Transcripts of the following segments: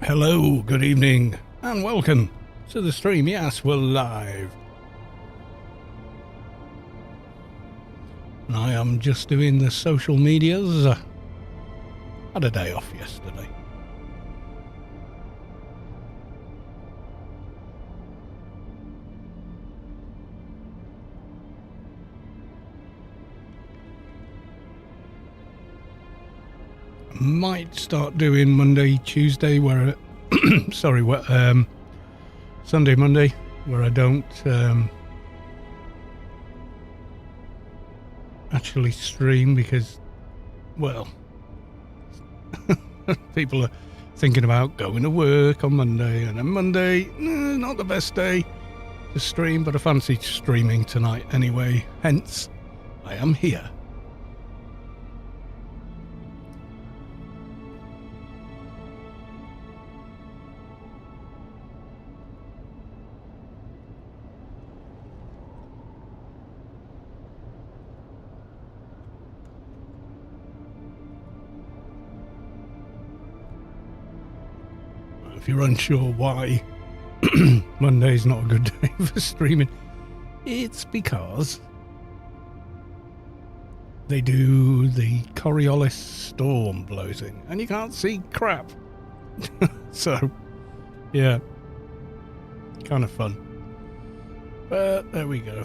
Hello, good evening, and welcome to the stream. Yes, we're live. And I am just doing the social medias. Had a day off yesterday. Might start doing Monday, Tuesday, where Sunday, Monday, where I don't actually stream because, well, people are thinking about going to work on Monday, and then Monday, not the best day to stream, but I fancy streaming tonight anyway, hence I am here. If you're unsure why Monday's not a good day for streaming, it's because they do the Coriolis storm blows in and you can't see crap. So, yeah, kind of fun. But there we go.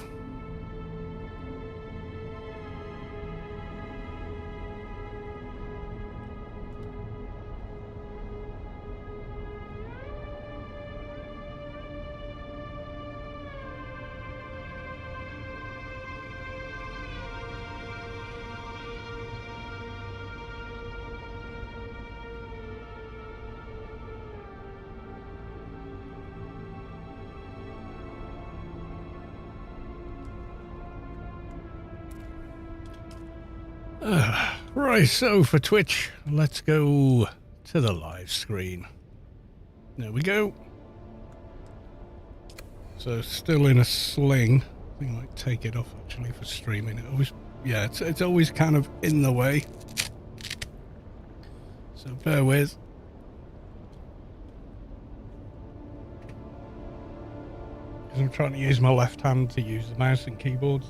Right, so for Twitch, let's go to the live screen. There we go. So still in a sling. I think I might take it off actually for streaming. It always, yeah, it's always kind of in the way. So bear with. Because I'm trying to use my left hand to use the mouse and keyboards.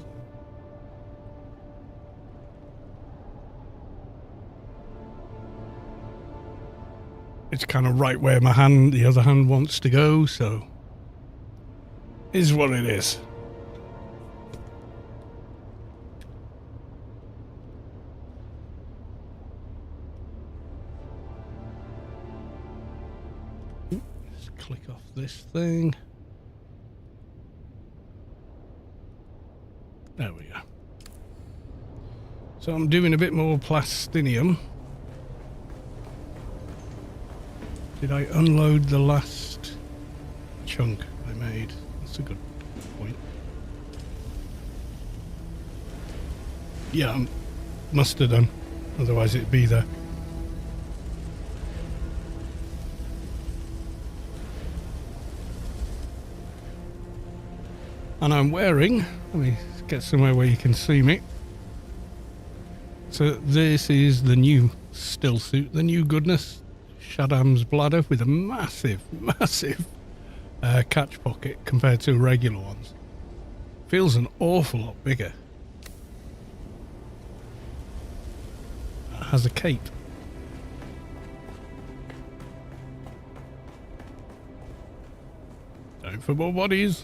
It's kind of right where the other hand wants to go, so is what it is. Let's click off this thing. There we go. So I'm doing a bit more plastinium. Did I unload the last chunk I made? That's a good point. Yeah, I must have done. Otherwise it'd be there. And I'm wearing, let me get somewhere where you can see me. So this is the new still suit, the new goodness. Shaddam's bladder with a massive catch pocket compared to regular ones. Feels an awful lot bigger. It has a cape. Time for more bodies.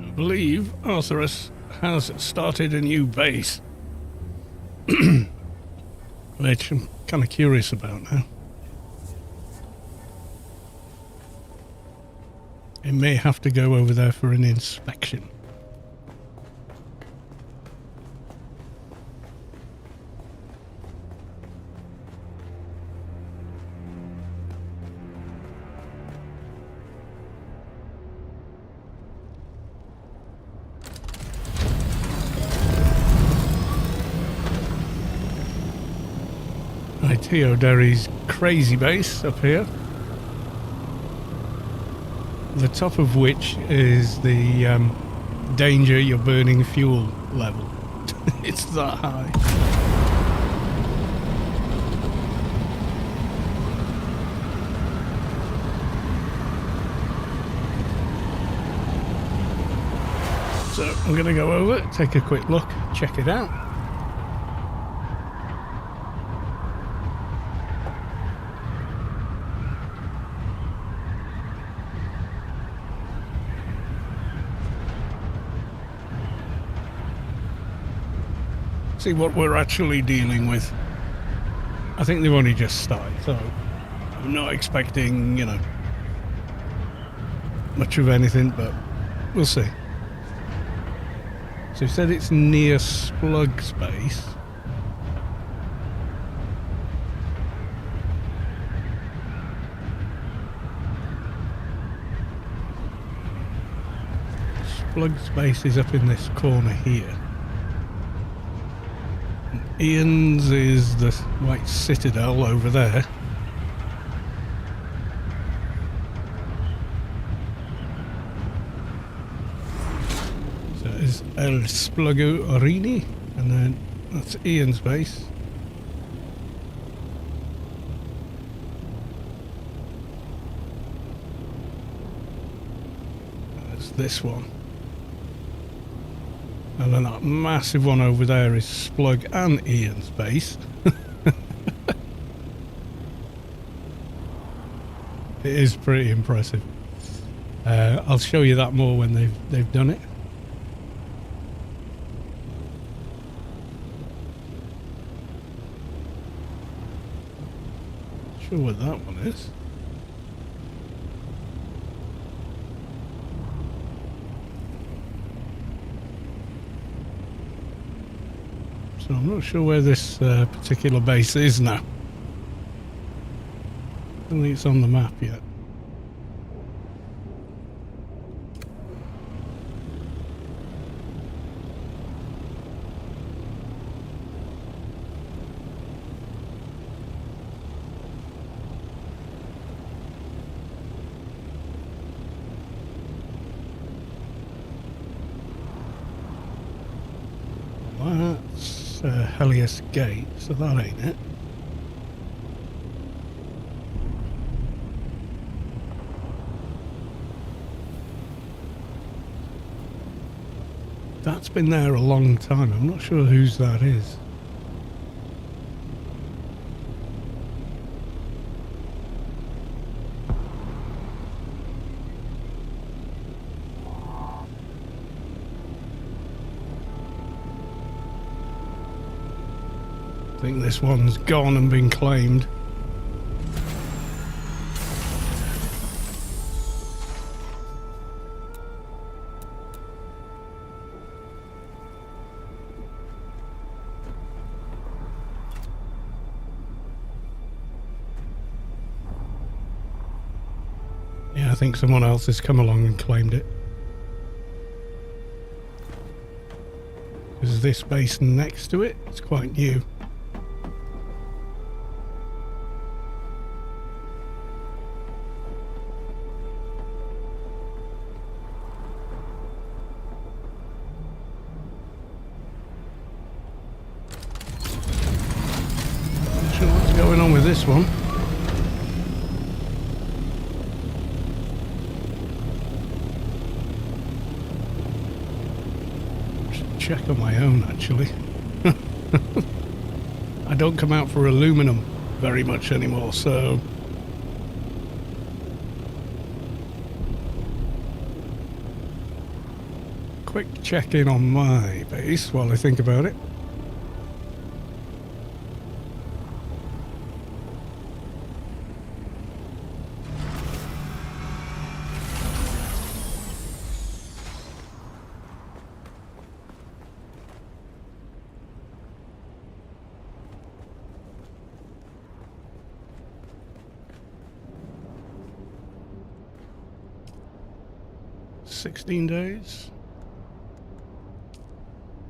I believe Arthurus has started a new base, which I'm kind of curious about now. It may have to go over there for an inspection. Teoderi's crazy base up here. The top of which is the danger you're burning fuel level. It's that high. So I'm going to go over, take a quick look, check it out. See what we're actually dealing with. I think they've only just started, so I'm not expecting, you know, much of anything, but we'll see. So he said it's near Splug's base. Splug's base is up in this corner here. Ian's is the White Citadel over there. So it's El Splugo Arini, and then that's Ian's base. That's this one. And then that massive one over there is Splug and Ian's base. It is pretty impressive. I'll show you that more when they've done it. Not sure what that one is. So I'm not sure where this particular base is now. I don't think it's on the map yet. That's Helios Gate, so that ain't it. That's been there a long time. I'm not sure whose that is. I think this one's gone and been claimed. Yeah, I think someone else has come along and claimed it. There's this base next to it. It's quite new. Not sure what's going on with this one. Check on my own, actually. I don't come out for aluminum very much anymore, so quick check in on my base while I think about it. Days.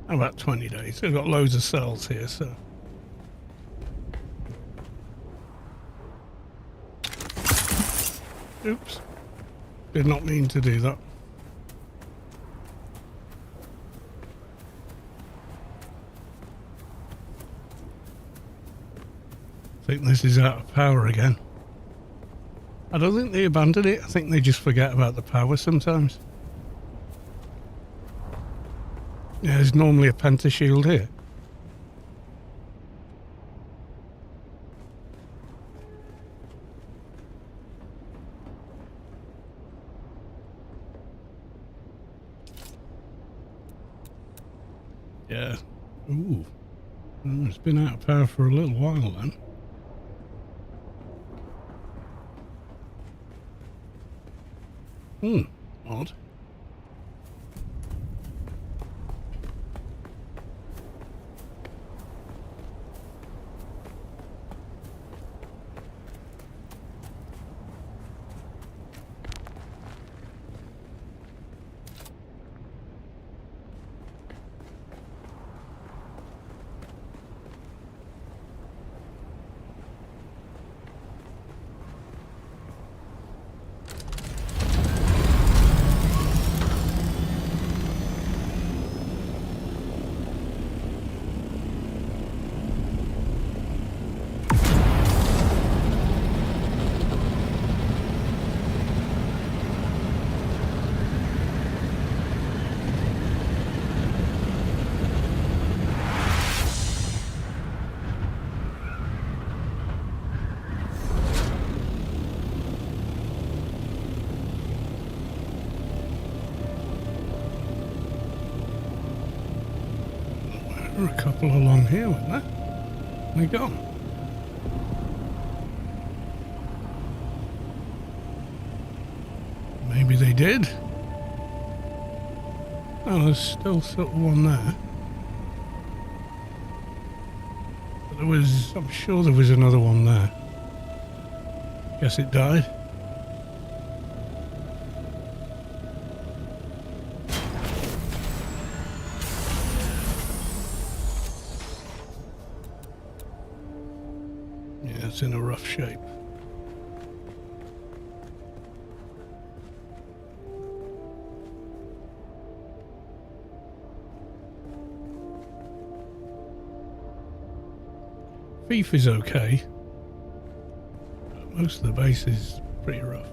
About 20 days. They've got loads of cells here, so Oops. Did not mean to do that. I think this is out of power again. I don't think they abandoned it. I think they just forget about the power sometimes. Yeah, there's normally a pentashield here. Yeah. Ooh. It's been out of power for a little while then. Odd. There were a couple along here, weren't there? They gone. Maybe they did. Oh, there's still sort of one there. But there was, I'm sure there was another one there. Guess it died. Yeah, it's in a rough shape. Thief is okay. Most of the base is pretty rough.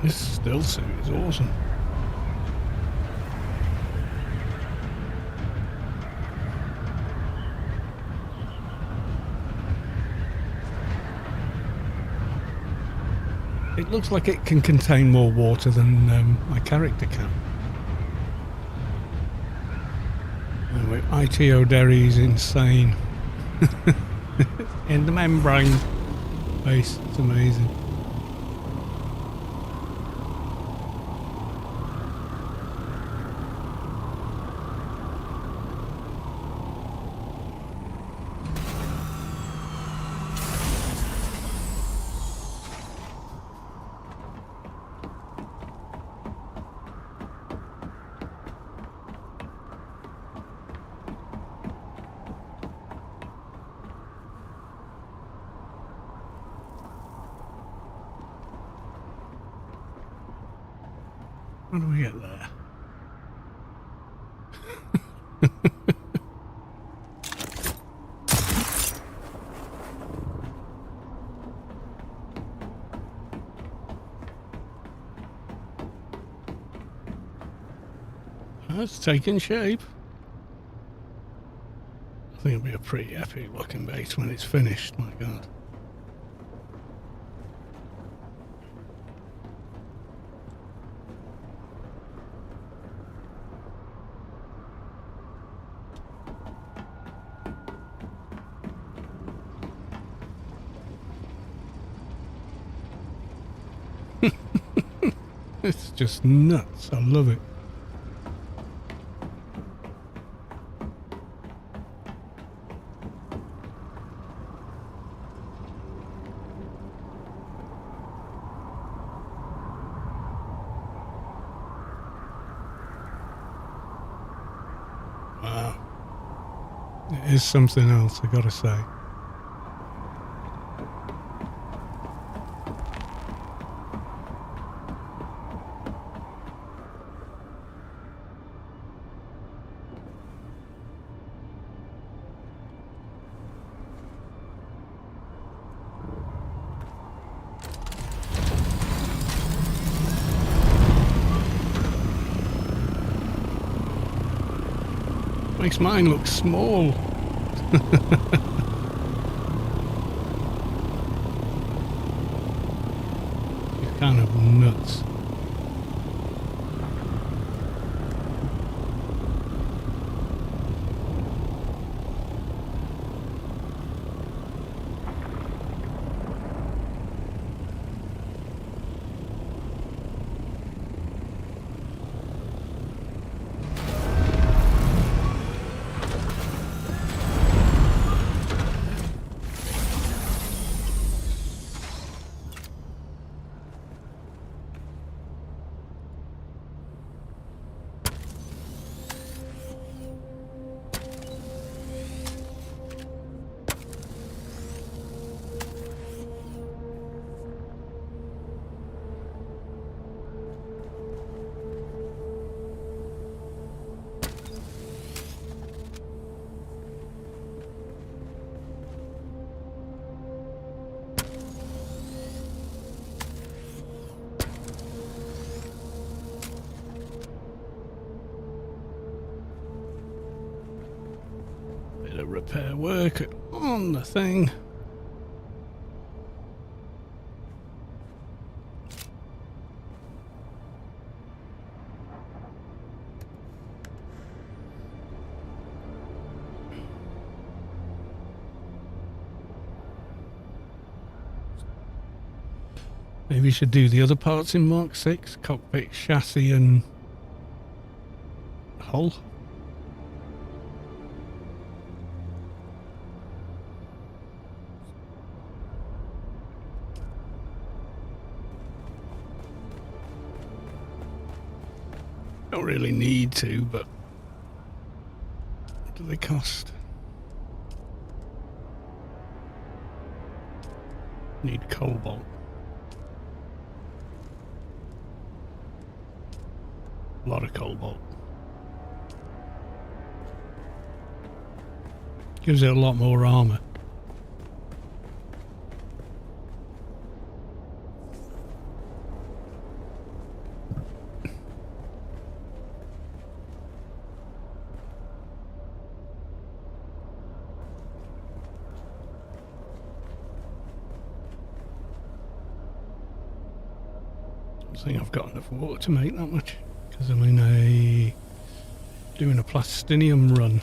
This still suit is awesome. It looks like it can contain more water than my character can. Anyway, ITO Derry's insane. In the membrane base, it's amazing. How do we get there? That's taking shape. I think it'll be a pretty epic looking base when it's finished, my god. It's just nuts. I love it. Wow. It is something else, I gotta say. Makes mine look small. It's kind of nuts. Bit of repair work on the thing. Maybe you should do the other parts in Mark 6, cockpit, chassis and hull. Don't really need to, but what do they cost? Need cobalt. A lot of cobalt. Gives it a lot more armor. I think I've got enough water to make that much because I'm in doing a plastinium run.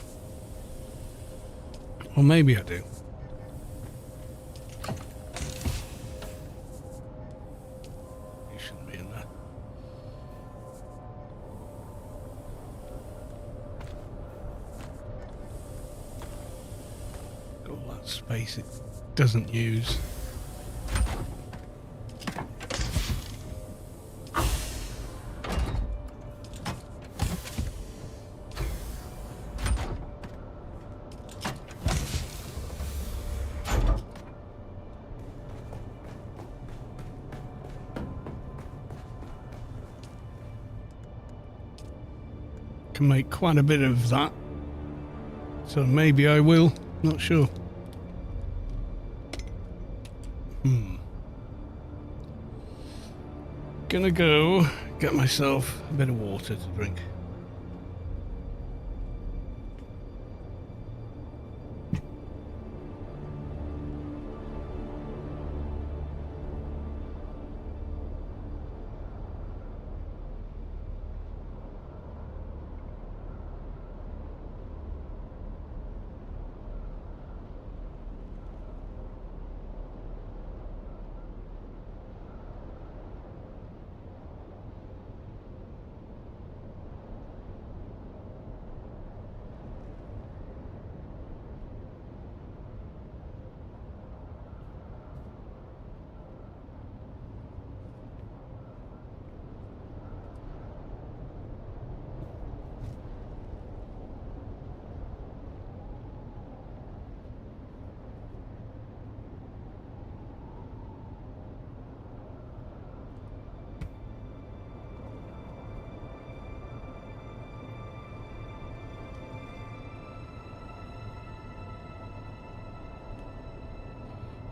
Or maybe I do. You shouldn't be in there. Got all that space it doesn't use. Can make quite a bit of that. So maybe I will. Not sure. Gonna go get myself a bit of water to drink.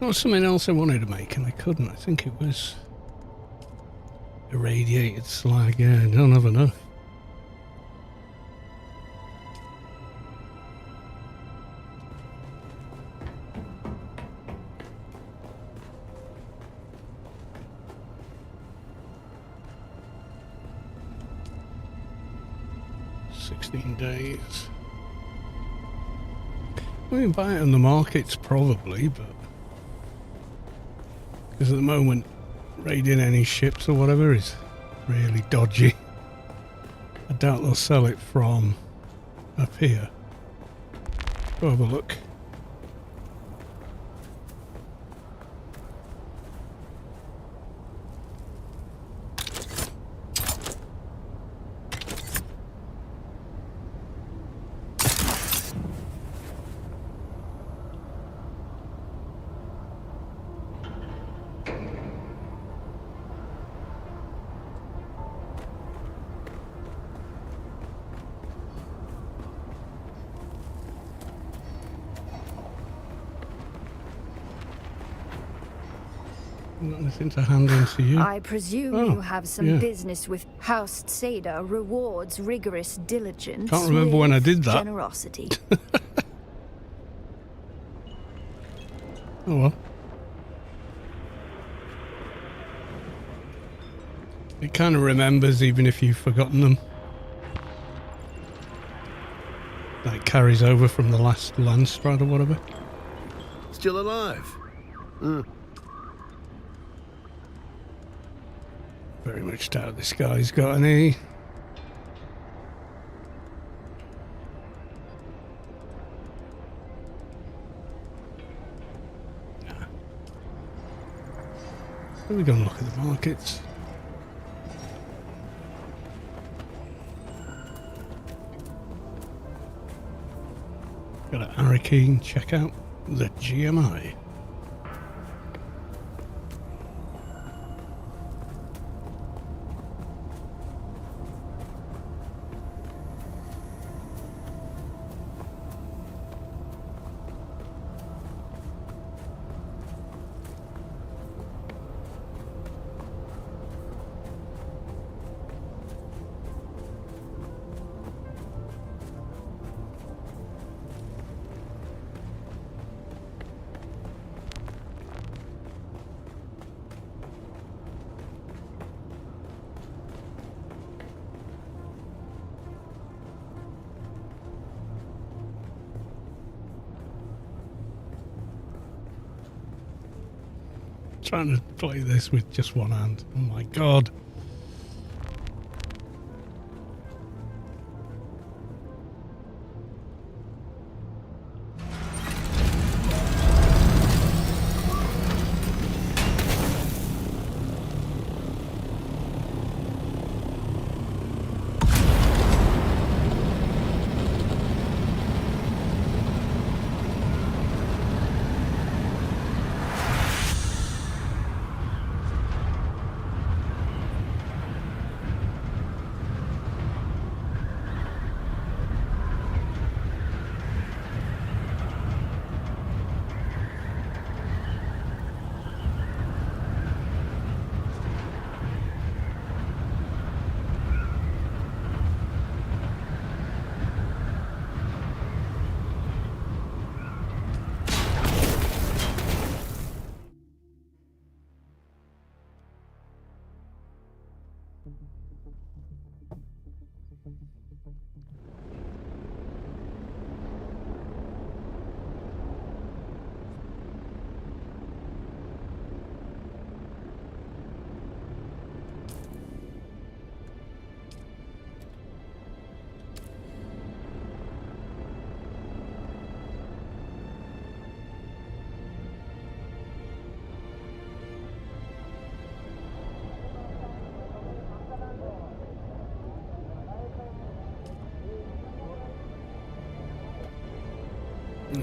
There was something else I wanted to make and I couldn't. I think it was irradiated slag. Yeah, I don't have enough. Days. We can buy it in the markets probably, but because at the moment raiding any ships or whatever is really dodgy. I doubt they'll sell it from up here. Go have a look. Got anything to hand in to you? I presume you have some business with House Seda rewards rigorous diligence. Can't remember when I did that. Generosity. Oh well. It kind of remembers even if you've forgotten them. That carries over from the last Landstrad or whatever. Still alive? Very much doubt this guy's got any. Let me go and look at the markets. Got to Arakeen, check out the GMI. Trying to play this with just one hand. Oh my god.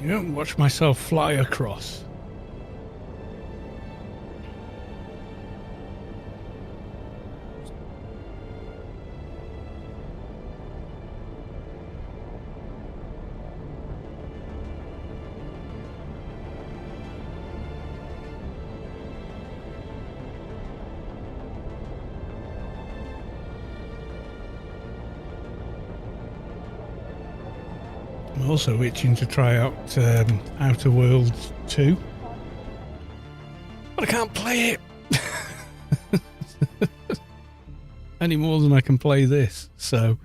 Yeah, watch myself fly across. I'm also itching to try out Outer Worlds 2. But I can't play it any more than I can play this. So,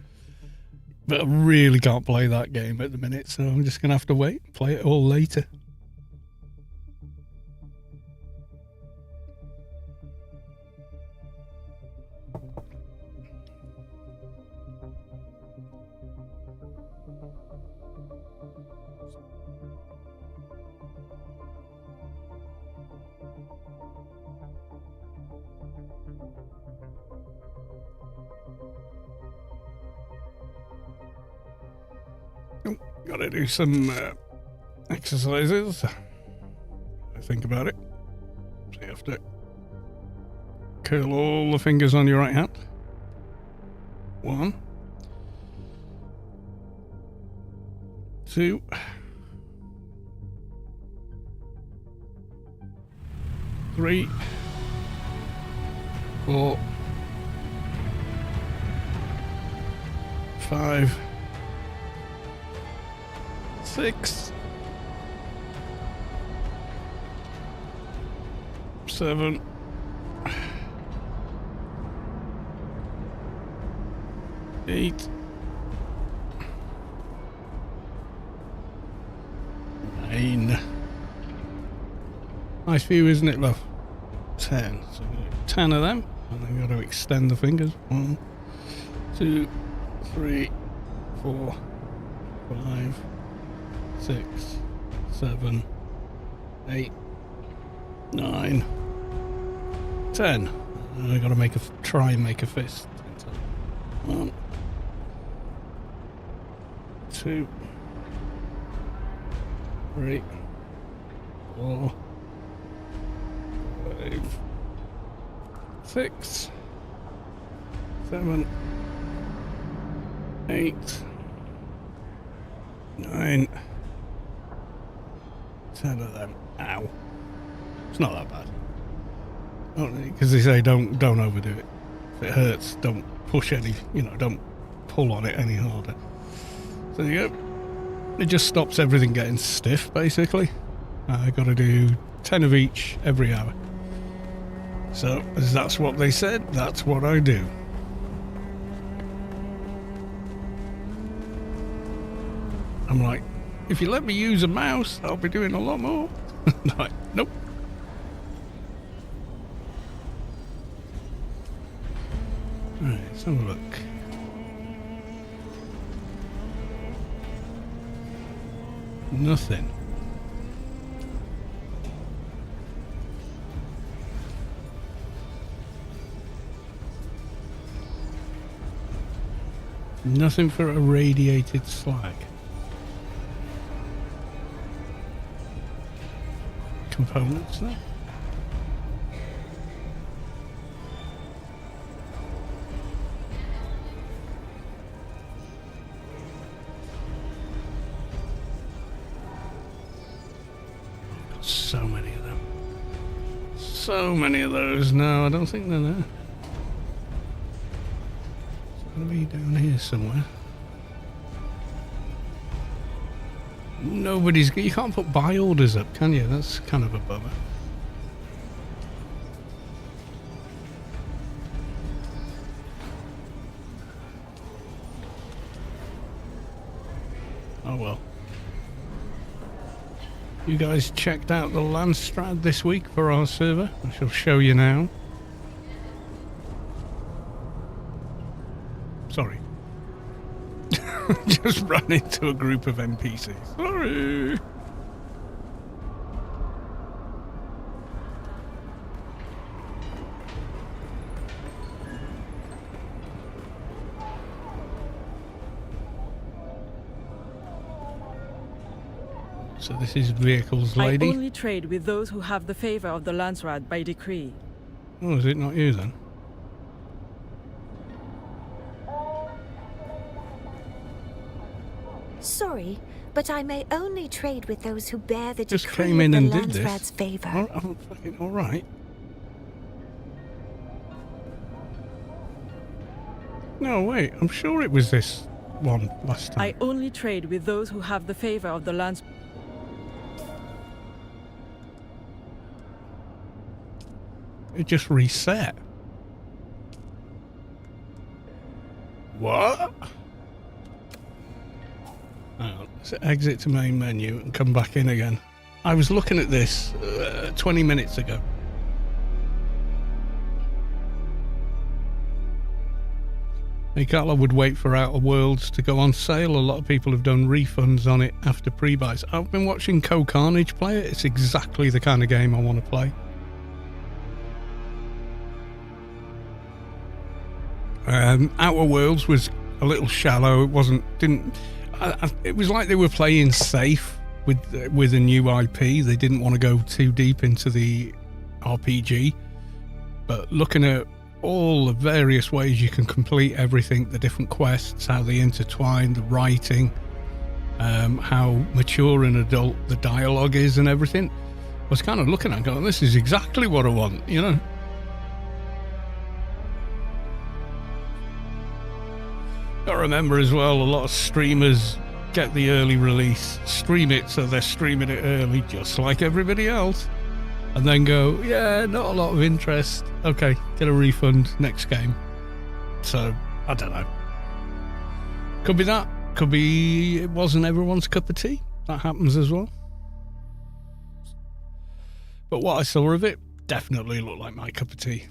but I really can't play that game at the minute, so I'm just going to have to wait and play it all later. Gotta do some exercises. I think about it. So you have to curl all the fingers on your right hand. 1, 2, 3, 4, 5, 6, 7, 8, 9. Nice view, isn't it, love? 10. So 10 of them, and then got to extend the fingers. 1, 2, 3, 4, 5, 6, 7, 8, 9, 10. And I got to try and make a fist. 1, 2, 3, 4, 5, 6, 7, 8, 9, 10 of them. Ow. It's not that bad. Because they say don't overdo it. If it hurts, don't push any, don't pull on it any harder. So there you go. It just stops everything getting stiff, basically. I got to do 10 of each every hour. So, as that's what they said, that's what I do. I'm like, if you let me use a mouse, I'll be doing a lot more. Like, nope. Alright, let's have a look. Nothing. Nothing for irradiated slag. Components there. So many of them. So many of those. No, I don't think they're there. It's going to be down here somewhere. You can't put buy orders up, can you? That's kind of a bummer. Oh well. You guys checked out the Landstrad this week for our server. I shall show you now. Sorry. Just ran into a group of NPCs. Sorry. So this is vehicles I lady. only trade with those who have the favor of the Landsrat by decree. Oh, is it not you then? Sorry, but I may only trade with those who bear the Just decree came in of and the did this. Landsrat's favor. I'm fucking all right. No, wait. I'm sure it was this one last time. I only trade with those who have the favor of the Lands. It just reset. What? Hang on. So exit to main menu and come back in again. I was looking at this 20 minutes ago. Carla would wait for Outer Worlds to go on sale. A lot of people have done refunds on it after pre-buys. I've been watching Carnage play it. It's exactly the kind of game I want to play. Outer Worlds was a little shallow. It wasn't. It was like they were playing safe with a new IP. They didn't want to go too deep into the RPG. But looking at all the various ways you can complete everything, the different quests, how they intertwine, the writing, how mature and adult the dialogue is and everything, I was kind of looking at it going, this is exactly what I want, you know. Got to remember as well, a lot of streamers get the early release, stream it so they're streaming it early just like everybody else, and then go, yeah, not a lot of interest, okay, get a refund, next game. So I don't know, could be that, could be it wasn't everyone's cup of tea. That happens as well. But what I saw of it definitely looked like my cup of tea.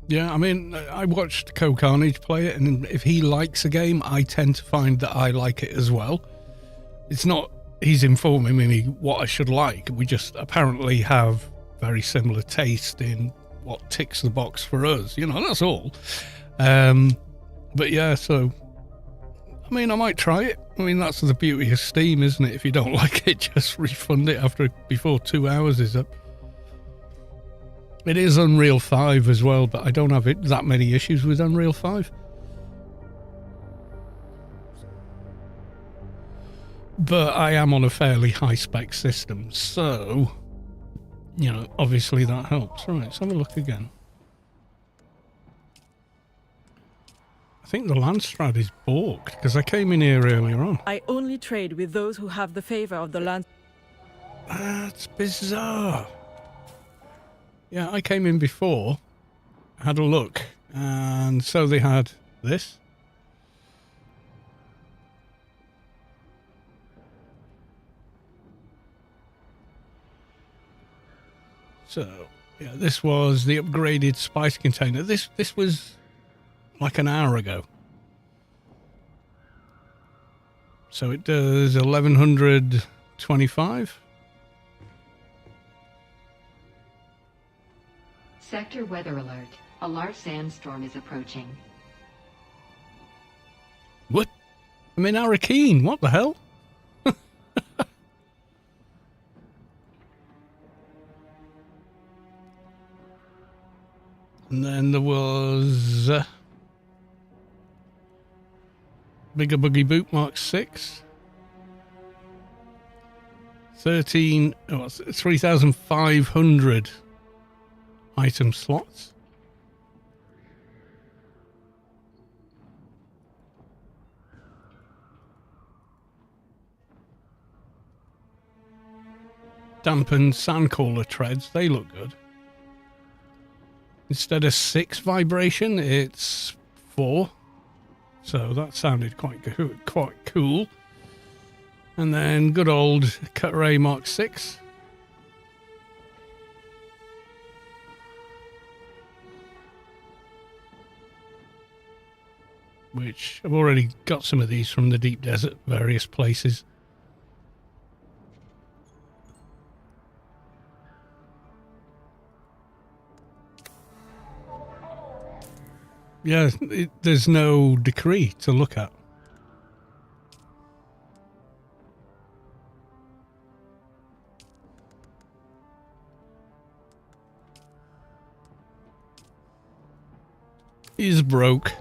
Yeah, I mean, I watched Carnage play it, and if he likes a game, I tend to find that I like it as well. It's not he's informing me what I should like. We just apparently have very similar taste in what ticks the box for us. You know, that's all. But yeah, so, I mean, I might try it. I mean, that's the beauty of Steam, isn't it? If you don't like it, just refund it before 2 hours is up. It is Unreal 5 as well, but I don't have that many issues with Unreal 5. But I am on a fairly high-spec system, so, you know, obviously that helps. Right, let's have a look again. I think the Landstrat is balked, because I came in here earlier on. I only trade with those who have the favor of the land. That's bizarre. Yeah, I came in before, had a look, and so they had this. So, yeah, this was the upgraded spice container. This was like an hour ago. So it does 1125. Sector weather alert. A large sandstorm is approaching. What? I'm in Arakeen. What the hell? And then there was Bigger Buggy Boot Mark 6. 3,500 item slots. Dampened sandcaller treads, they look good. Instead of 6 vibration, it's 4. So that sounded quite cool. And then good old Cut-Ray Mark 6. which I've already got some of these from the deep desert, various places. Yeah, there's no decree to look at. He's broke.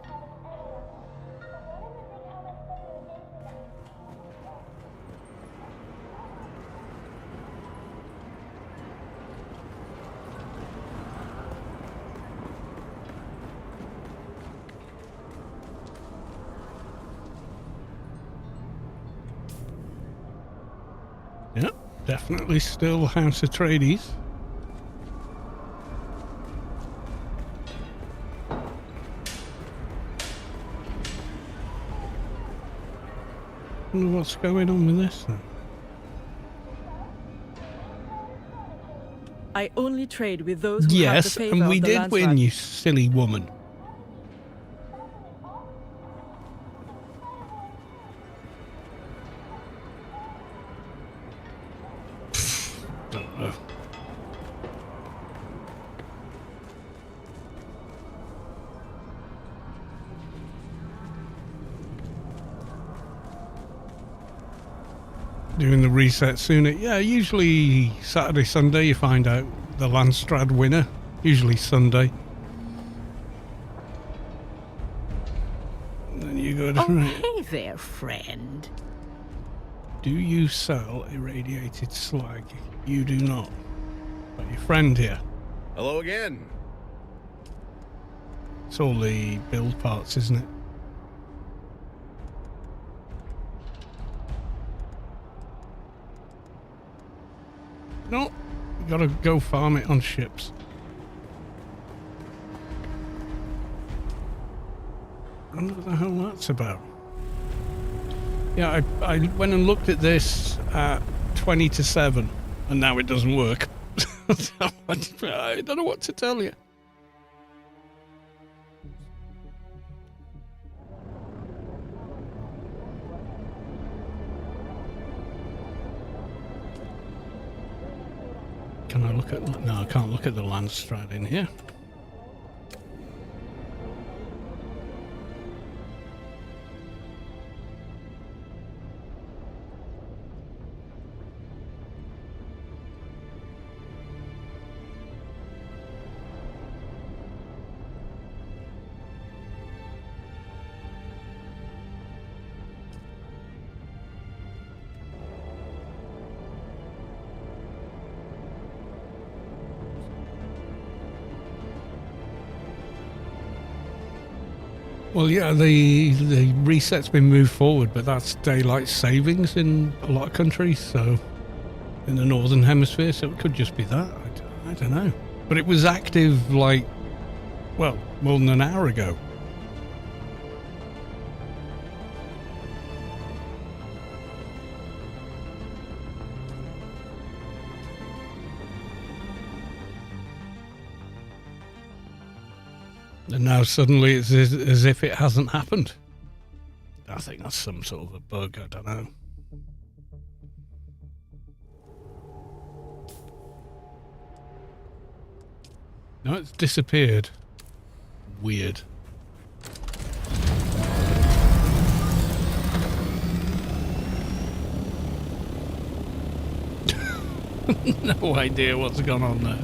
Yep, definitely still House Atreides. Wonder what's going on with this then. I only trade with those who have the Yes, favor and of we the did win, Landsrat. you silly woman. Don't know. Doing the reset sooner. Yeah, usually Saturday, Sunday you find out the Landstrad winner. Usually Sunday. And then you go to... Oh, right. hey there, friend. Do you sell irradiated slag? You do not. But your friend here. Hello again. It's all the build parts, isn't it? No, you gotta go farm it on ships. I wonder what the hell that's about. Yeah, I went and looked at this at 20 to 7, and now it doesn't work. So I don't know what to tell you. Can I look at... No, I can't look at the Landstrad in here. Well, yeah, the reset's been moved forward, but that's daylight savings in a lot of countries, so in the Northern Hemisphere, so it could just be that. I don't know. But it was active, like, well, more than an hour ago. And now suddenly it's as if it hasn't happened. I think that's some sort of a bug, I don't know. No, it's disappeared. Weird. No idea what's gone on there.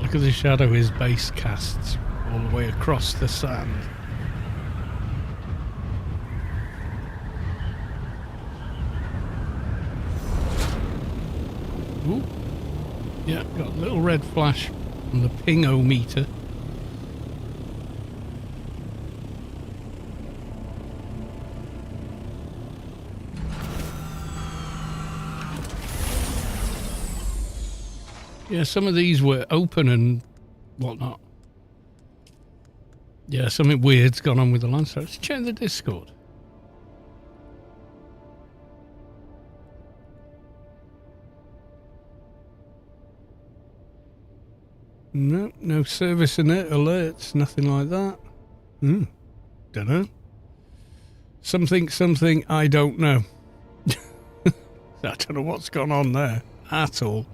Look at the shadow his base casts all the way across the sand. Ooh. Yeah, got a little red flash on the ping-o-meter. Yeah, some of these were open and whatnot. Yeah, something weird's gone on with the Lancer. Let's check the Discord. No, no service in it, alerts, nothing like that. Dunno. Something I don't know. I don't know what's gone on there at all.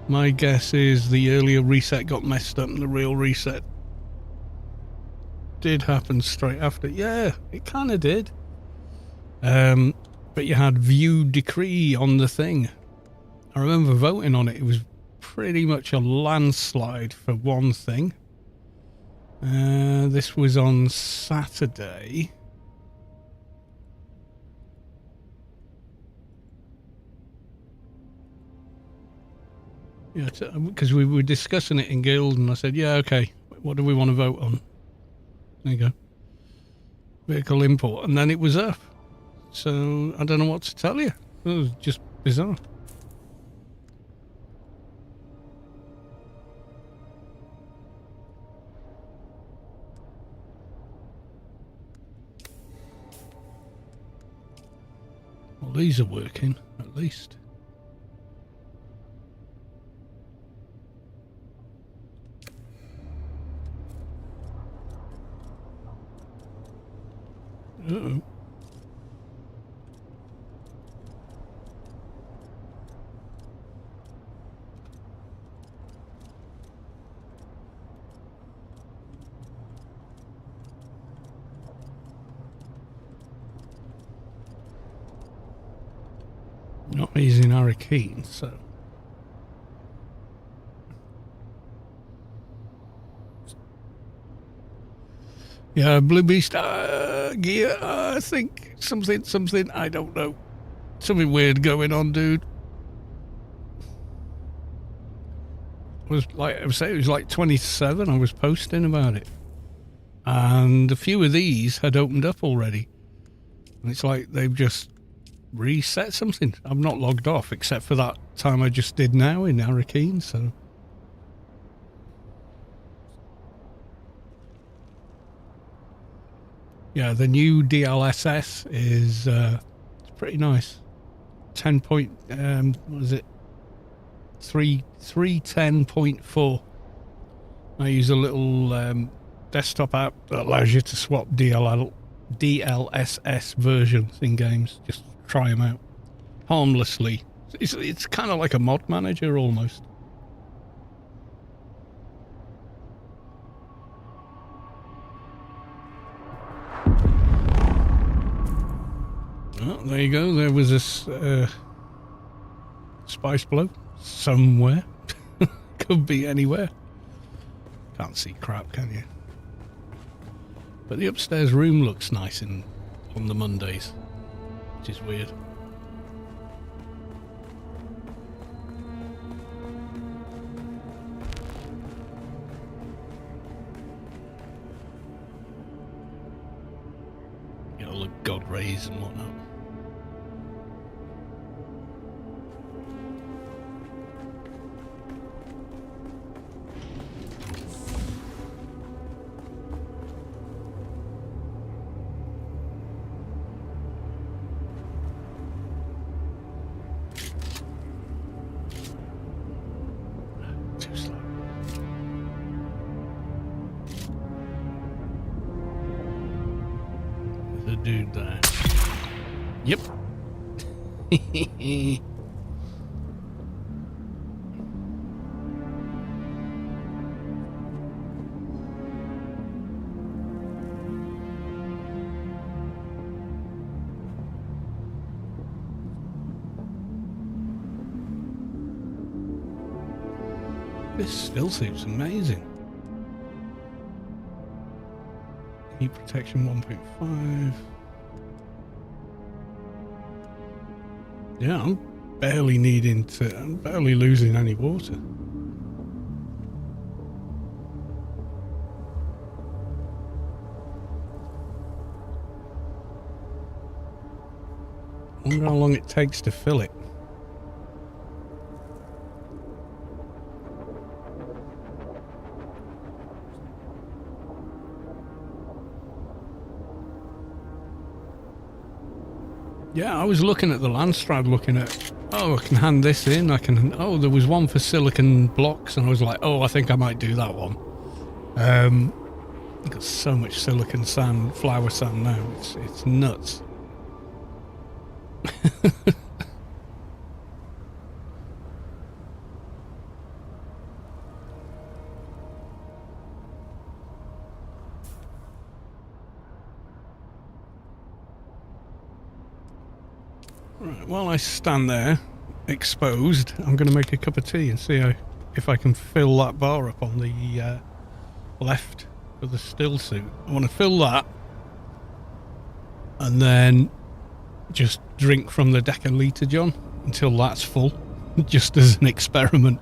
My guess is the earlier reset got messed up and the real reset did happen straight after. Yeah, it kind of did. But you had view decree on the thing. I remember voting on it. It was pretty much a landslide for one thing. This was on Saturday. Yeah, because we were discussing it in Guild, and I said, yeah, okay, what do we want to vote on? There you go. Vehicle import. And then it was up. So, I don't know what to tell you. It was just bizarre. Well, these are working, at least. Uh-oh. Not using Arrakeen, so... Yeah, Blue Beast gear, I think something, I don't know. Something weird going on, dude. It was like, I was saying, it was like 27, I was posting about it. And a few of these had opened up already. And it's like they've just reset something. I'm not logged off, except for that time I just did now in Arrakeen, so... Yeah, the new DLSS is it's pretty nice. 10 point, what is it? 310.4. I use a little desktop app that allows you to swap DLSS versions in games. Just try them out harmlessly. It's kind of like a mod manager almost. Oh, there you go. There was this spice blow somewhere. Could be anywhere. Can't see crap, can you? But the upstairs room looks nice on the Mondays, which is weird. Get all the god rays and whatnot. Dude there. Yep. This still suit's amazing. Heat protection 1.5. Yeah, I'm barely losing any water. I wonder how long it takes to fill it. Yeah, I was looking at the Landstrad, looking at, oh, I can hand this in, oh, there was one for silicon blocks, and I was like, oh, I think I might do that one. I've got so much silicon sand, flower sand now, it's nuts. Right, while I stand there, exposed, I'm going to make a cup of tea and see if I can fill that bar up on the left of the still suit. I want to fill that and then just drink from the decaliter, John, until that's full, just as an experiment.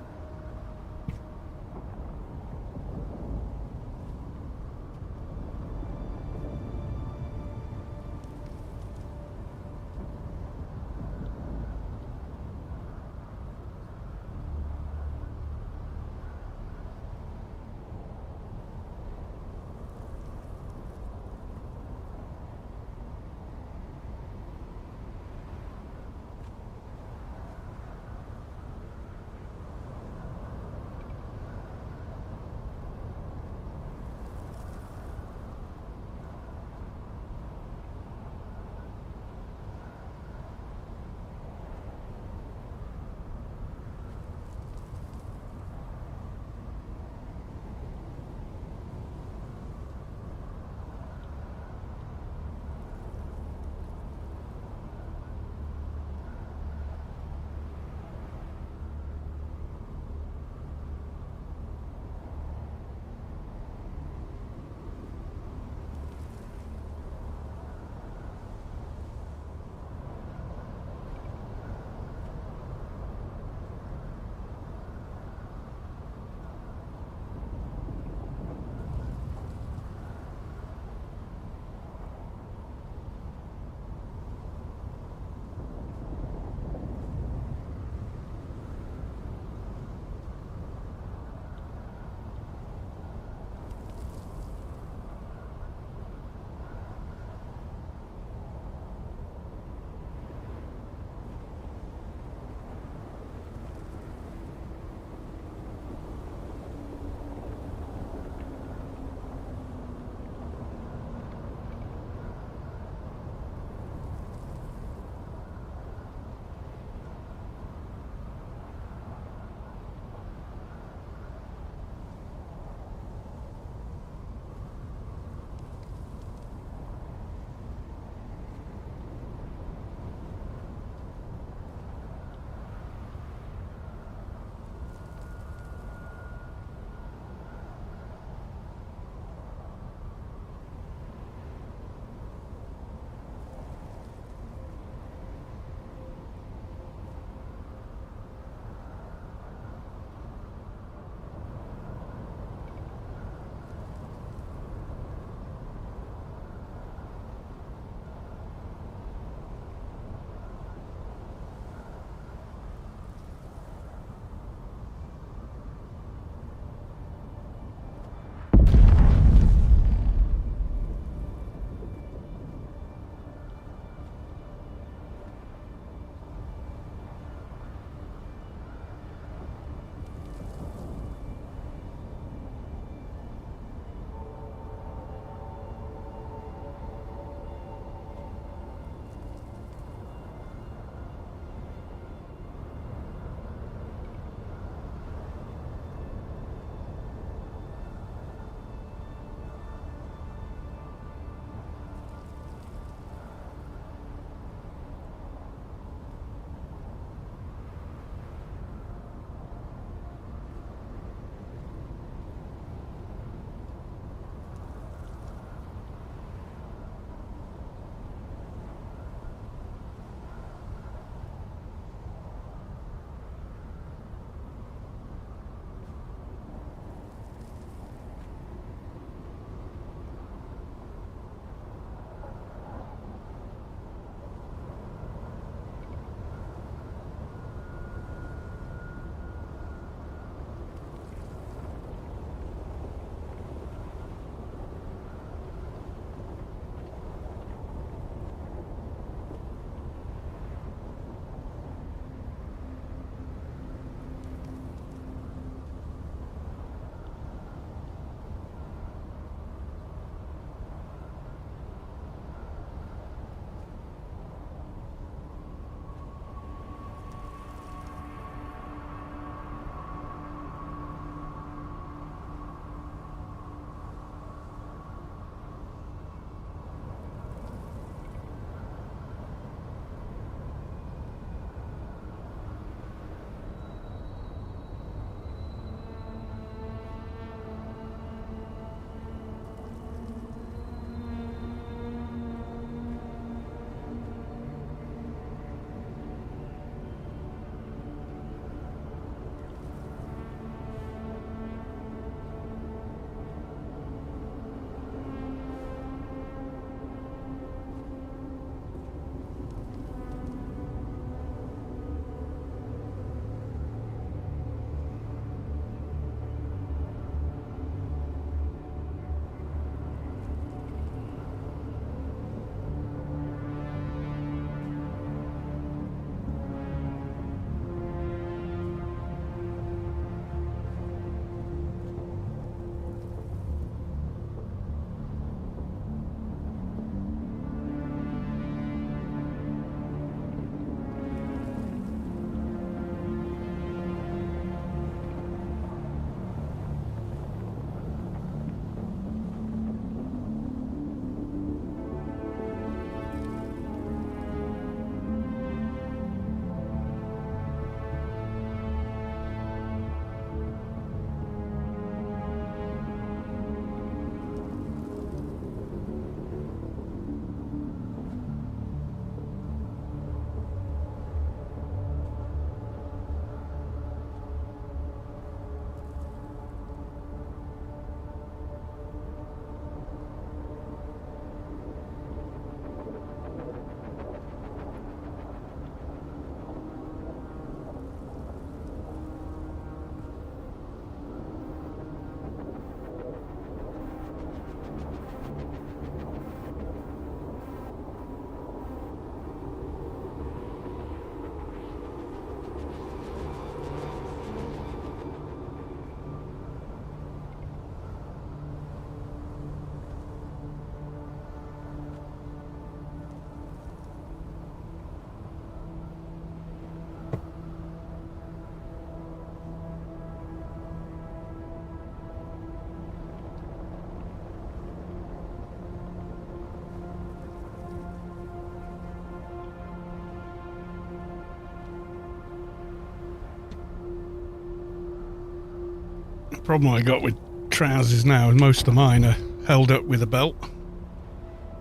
Problem I got with trousers now is most of mine are held up with a belt.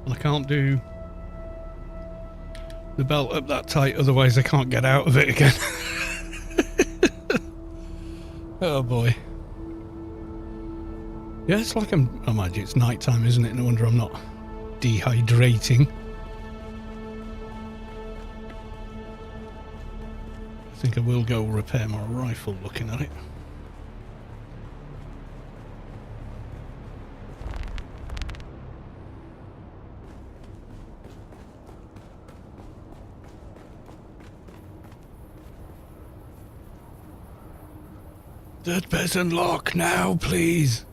And I can't do the belt up that tight, otherwise I can't get out of it again. Oh boy. Yeah, it's like I imagine it's night time, isn't it? No wonder I'm not dehydrating. I think I will go repair my rifle looking at it. Third person lock now, please.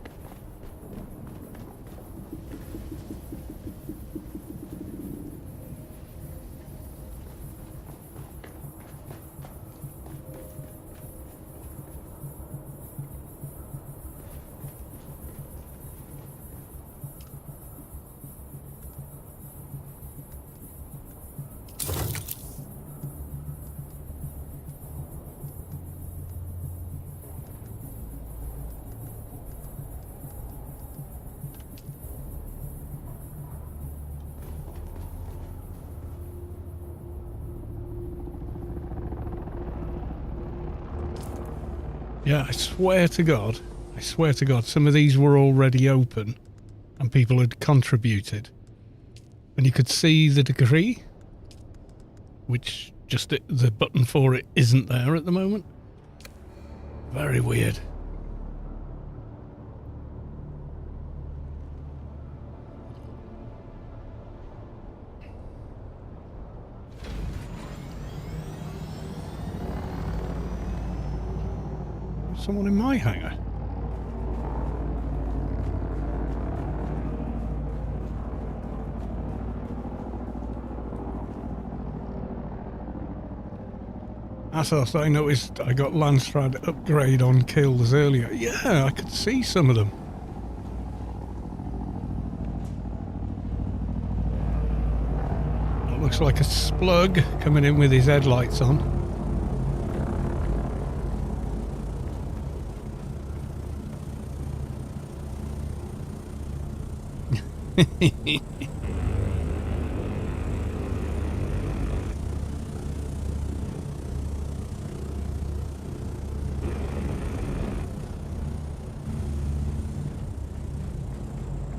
Yeah, I swear to God, some of these were already open and people had contributed. And you could see the degree, which just the button for it isn't there at the moment. Very weird. Someone in my hangar. Assos, I noticed I got Landstrad upgrade on kills earlier. Yeah, I could see some of them. It looks like a splug coming in with his headlights on.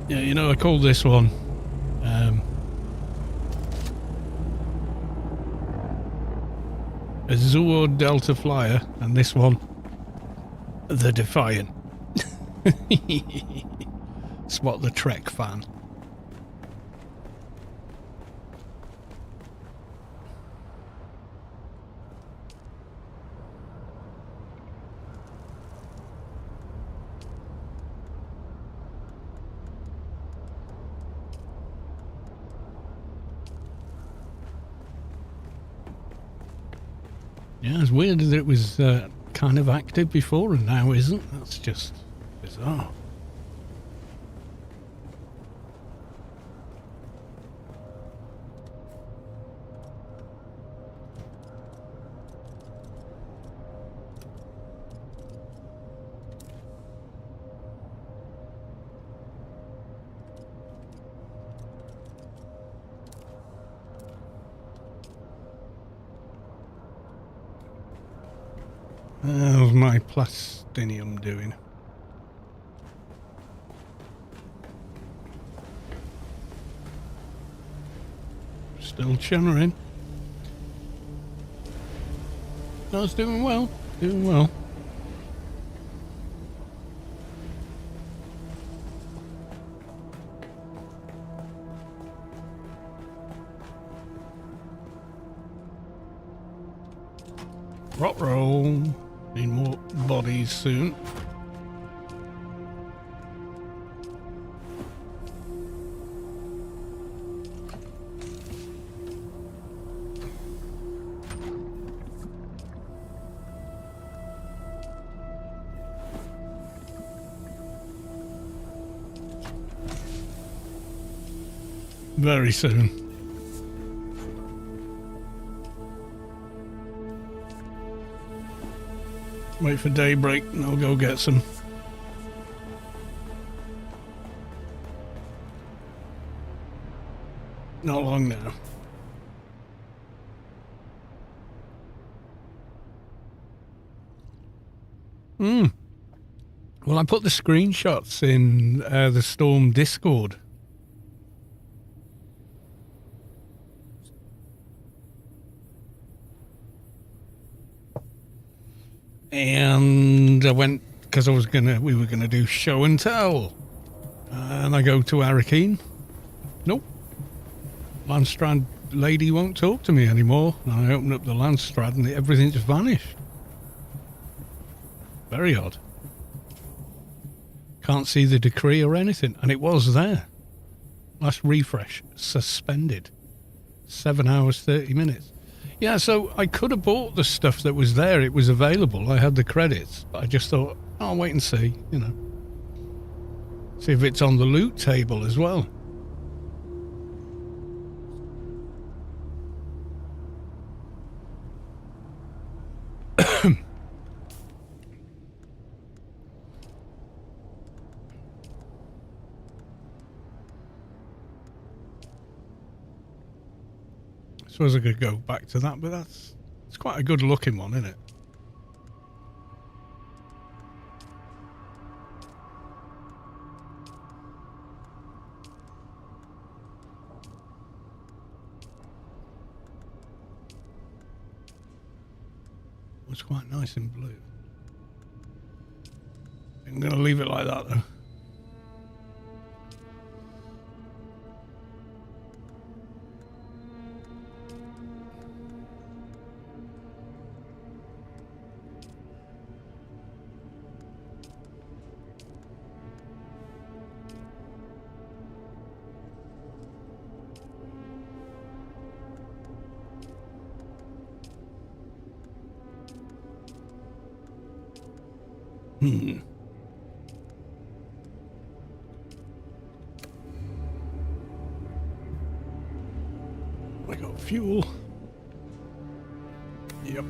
Yeah, you know, I called this one Azure Delta Flyer, and this one the Defiant. Spot the Trek fan. Yeah, it's weird that it was kind of active before and now isn't. That's just bizarre. How's my plastinium doing? Still chummering. No, it's doing well. Doing well. Rock roll. Need more bodies soon. Very soon. Wait for daybreak and I'll go get some. Not long now. Well, I put the screenshots in the Storm Discord. And I went, because we were gonna do show and tell. And I go to Arakeen. Nope. Landstrand lady won't talk to me anymore. And I open up the Landstrad and everything just vanished. Very odd. Can't see the decree or anything. And it was there. Last refresh. Suspended. 7 hours, 30 minutes. Yeah, so I could have bought the stuff that was there. It was available. I had the credits. But I just thought, oh, I'll wait and see, you know. See if it's on the loot table as well. I suppose I could go back to that, but it's quite a good looking one, isn't it? It's quite nice in blue. I'm going to leave it like that though. I got fuel. Yep.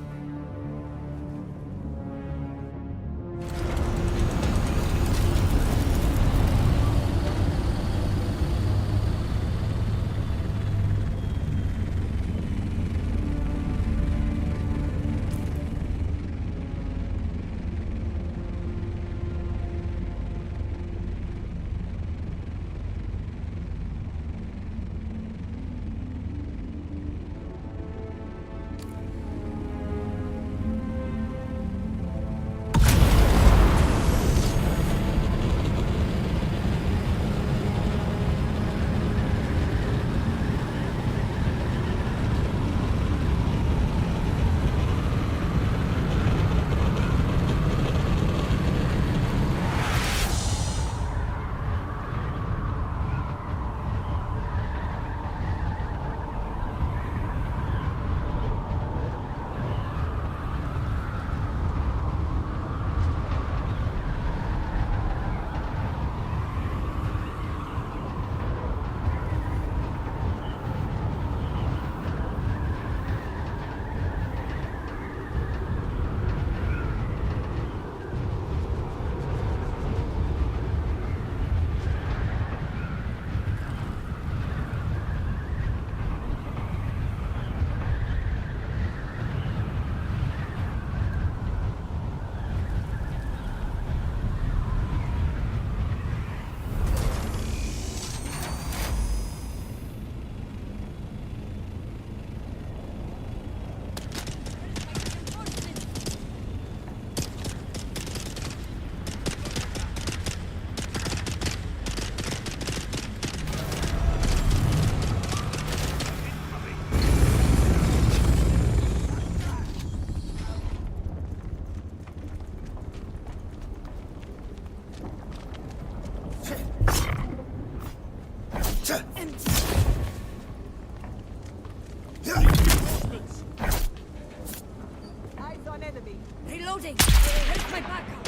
Reloading! Where's my backup?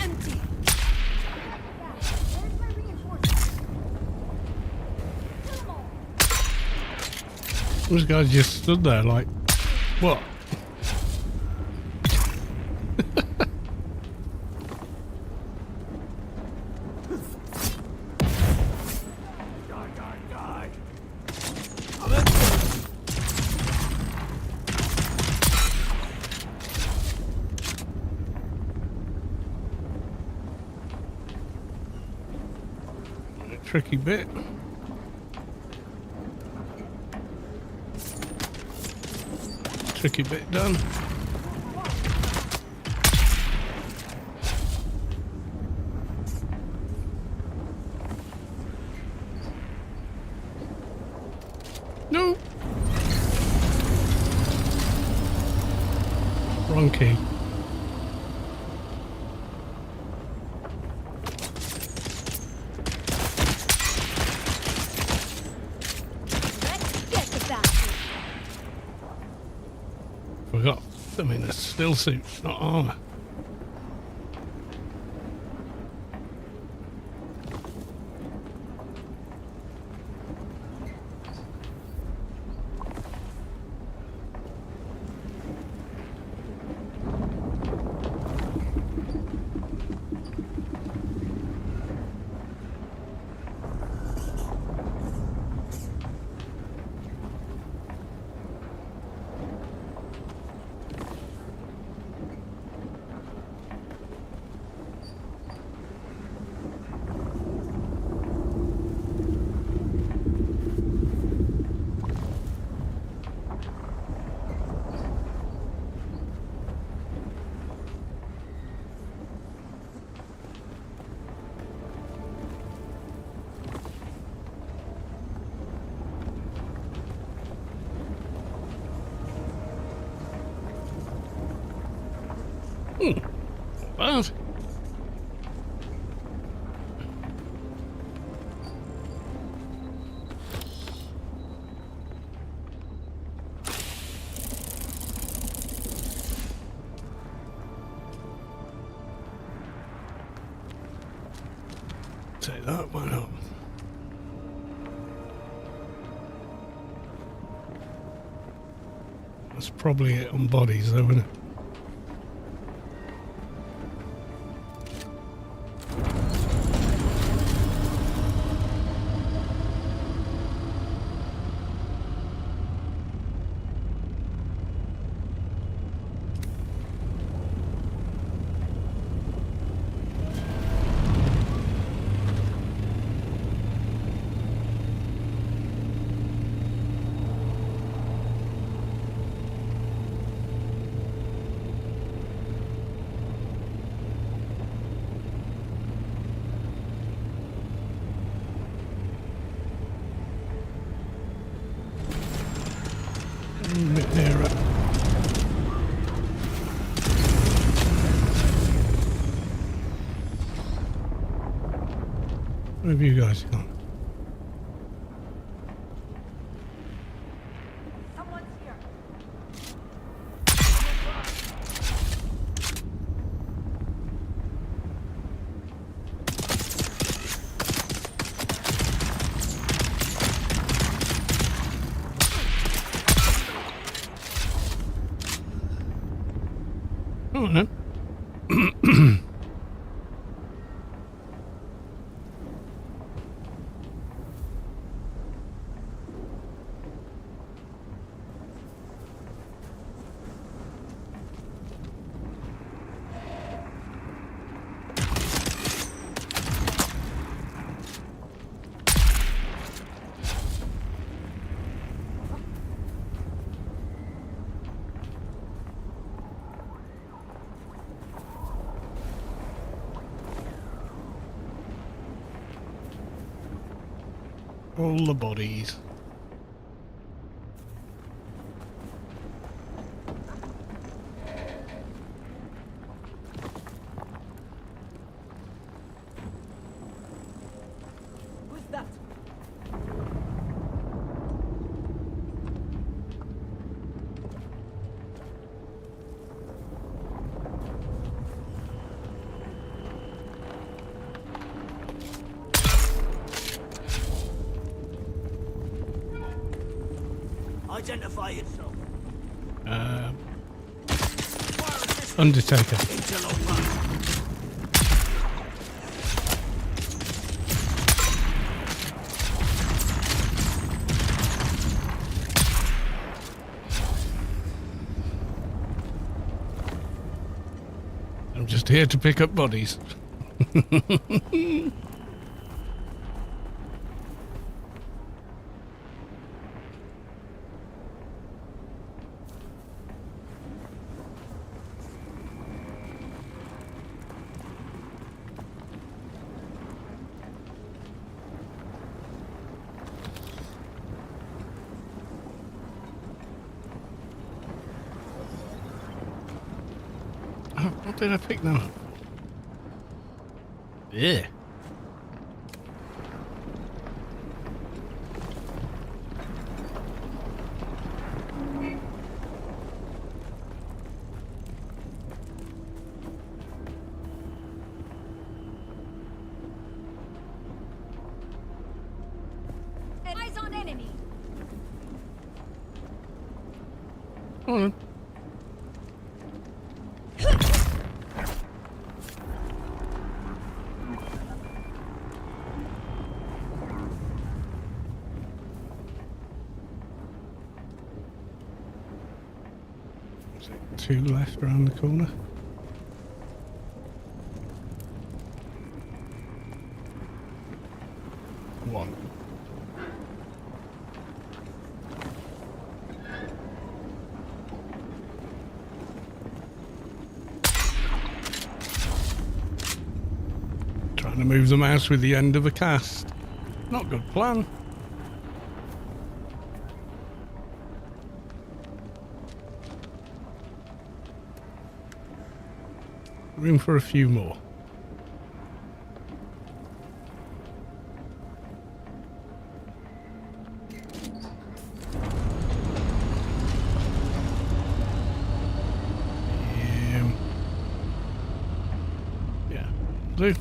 Empty! Where's my reinforcements? Kill them all! Those guys just stood there like, what? tricky bit. Tricky bit done. No. Wrong key. Forgot. I mean, a still suit, not armor. Bad. Take that one up. That's probably it on bodies, though, isn't it? A bit nearer. Where have you guys gone? Someone's here. Oh, no. All the bodies. Who's that? Identify yourself. Undertaker. I'm just here to pick up bodies. did I pick them up? Yeah. Eyes on enemy. Hold on. Is it 2 left around the corner? One. Trying to move the mouse with the end of a cast. Not good plan. Room for a few more. Yeah, do.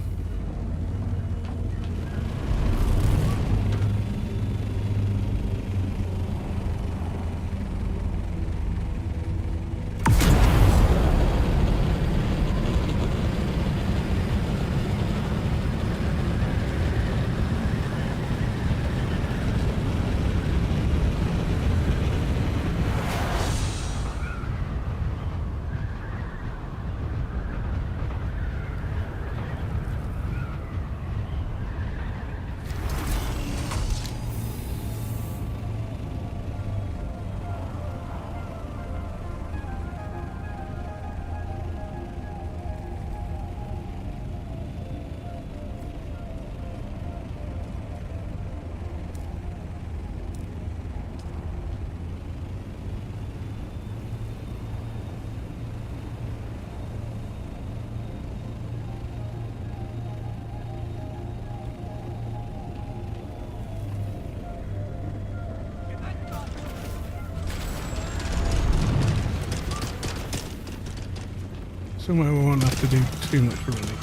Somewhere we won't have to do too much running.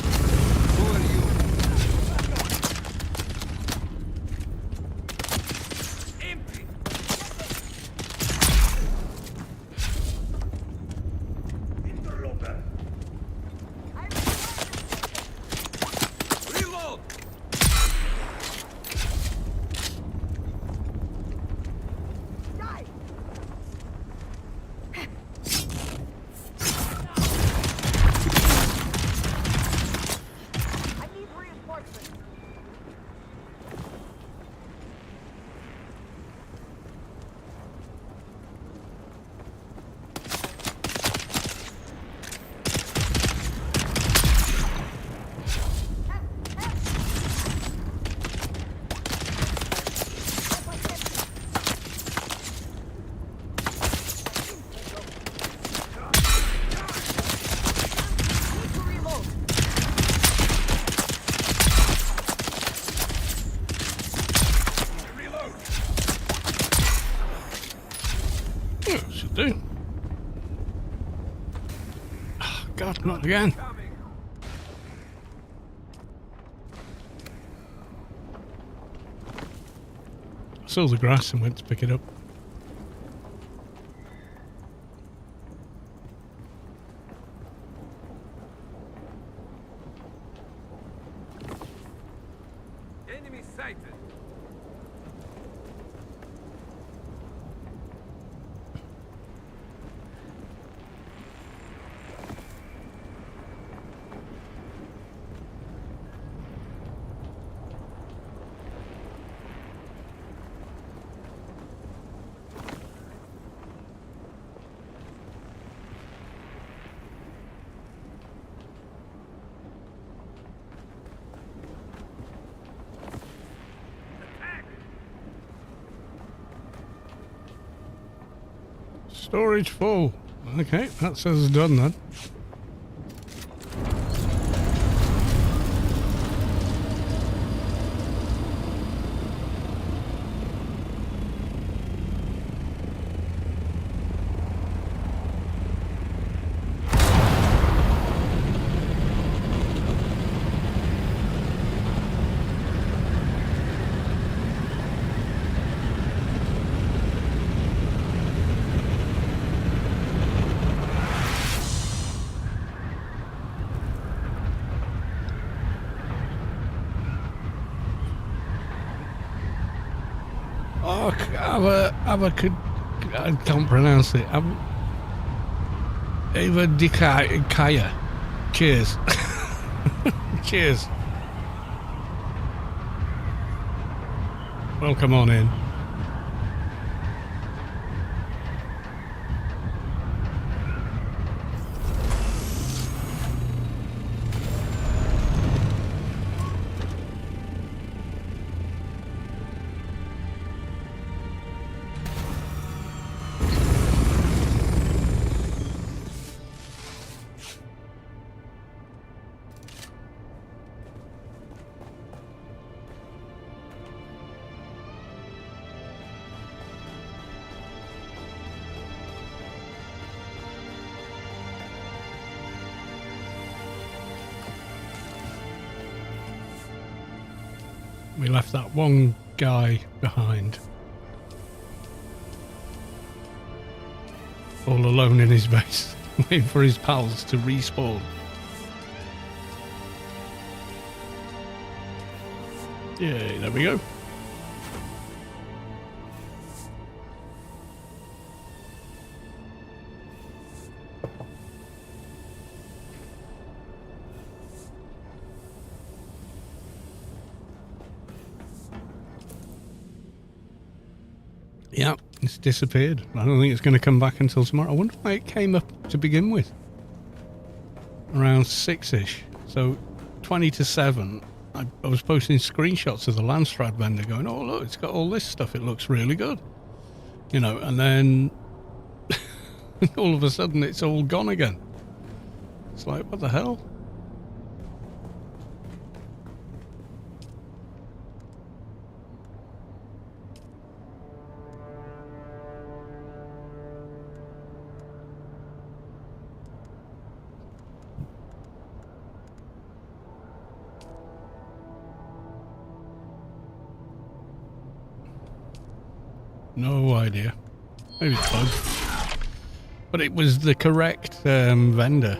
Yeah, should do. Oh, God, not again. I saw the grass and went to pick it up. Enemy sighted. Storage full. Okay, that says done then. Oh, I can't pronounce it. Ava Dikaya. Cheers. Cheers. Welcome on in. We left that one guy behind. All alone in his base, waiting for his pals to respawn. Yeah, there we go. Yeah, it's disappeared. I don't think it's going to come back until tomorrow. I wonder why it came up to begin with. Around 6-ish. So 20 to 7, I was posting screenshots of the Landstrad vendor going, oh look, it's got all this stuff. It looks really good. You know, and then all of a sudden it's all gone again. It's like, what the hell? No idea. Maybe it's bugs. But it was the correct vendor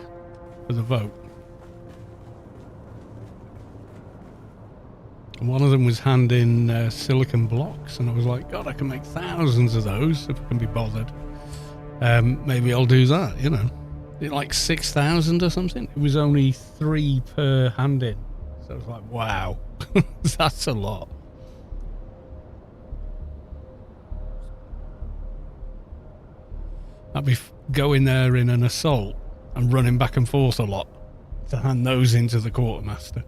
for the vote. And one of them was handing silicon blocks, and I was like, God, I can make thousands of those if I can be bothered. Maybe I'll do that, you know. Like 6,000 or something. It was only 3 per hand-in. So I was like, wow, that's a lot. I'd be going there in an assault and running back and forth a lot to hand those into the quartermaster.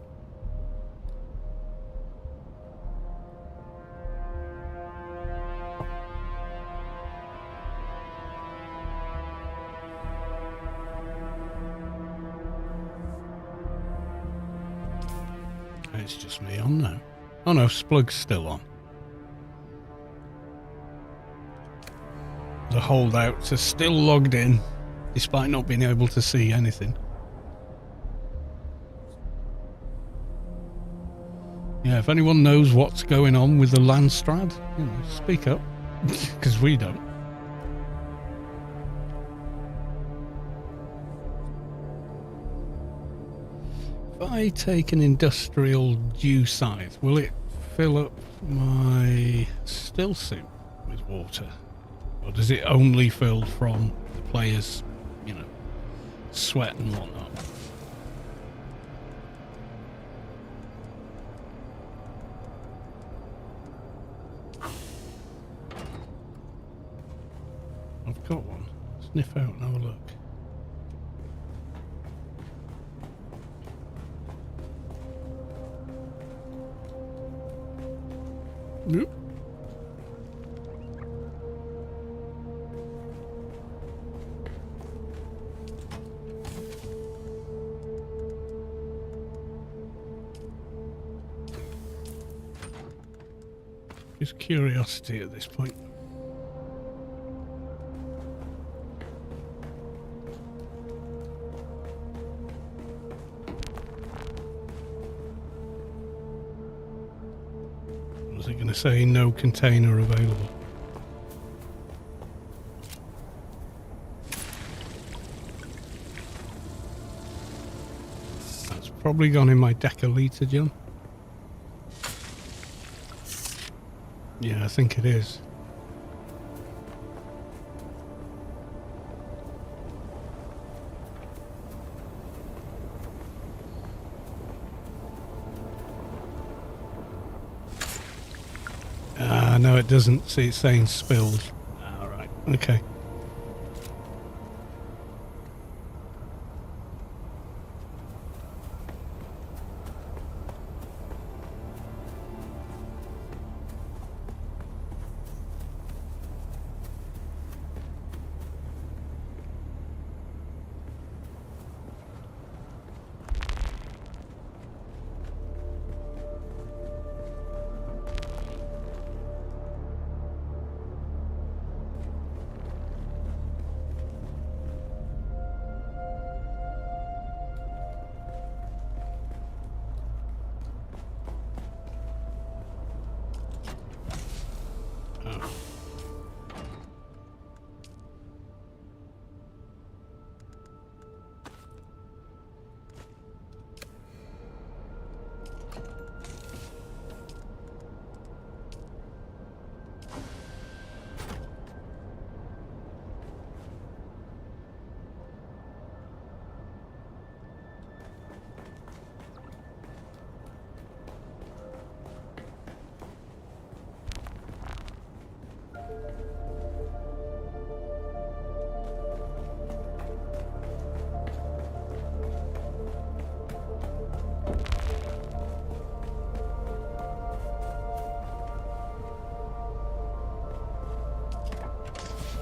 It's just me on now. Oh no, Splug's still on. The holdouts are still logged in, despite not being able to see anything. Yeah, if anyone knows what's going on with the Landstrad, you know, speak up, because we don't. If I take an industrial dew scythe, will it fill up my still suit with water? Or does it only fill from the player's, you know, sweat and whatnot? I've got one. Sniff out and have a look. Nope. Just curiosity at this point. Was it going to say no container available? That's probably gone in my decaliter, John. Yeah, I think it is. No, it doesn't. See, it's saying spilled. All right. Okay.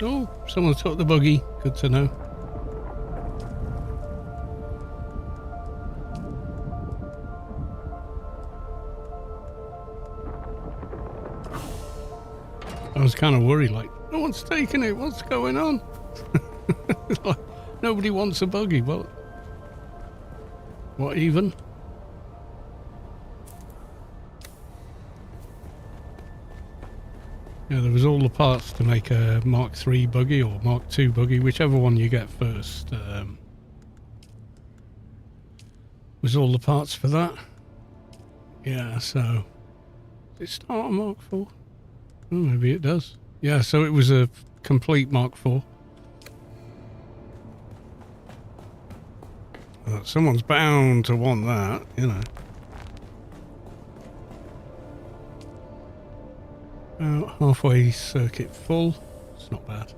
Oh, someone took the buggy. Good to know. I was kind of worried, like, no one's taking it. What's going on? Like, nobody wants a buggy. Well, what even? Yeah, there was all the parts to make a Mark III buggy or Mark II buggy, whichever one you get first. Was all the parts for that. Yeah, so... Does it start on Mark IV? Oh, maybe it does. Yeah, so it was a complete Mark IV. Well, someone's bound to want that, you know. Halfway circuit full. It's not bad.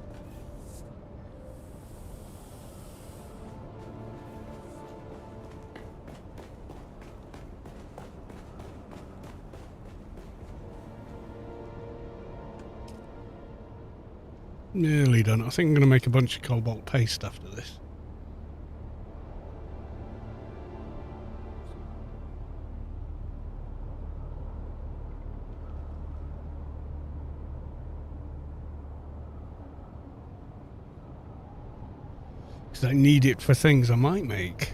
Nearly done. I think I'm going to make a bunch of cobalt paste after this. Because I need it for things I might make.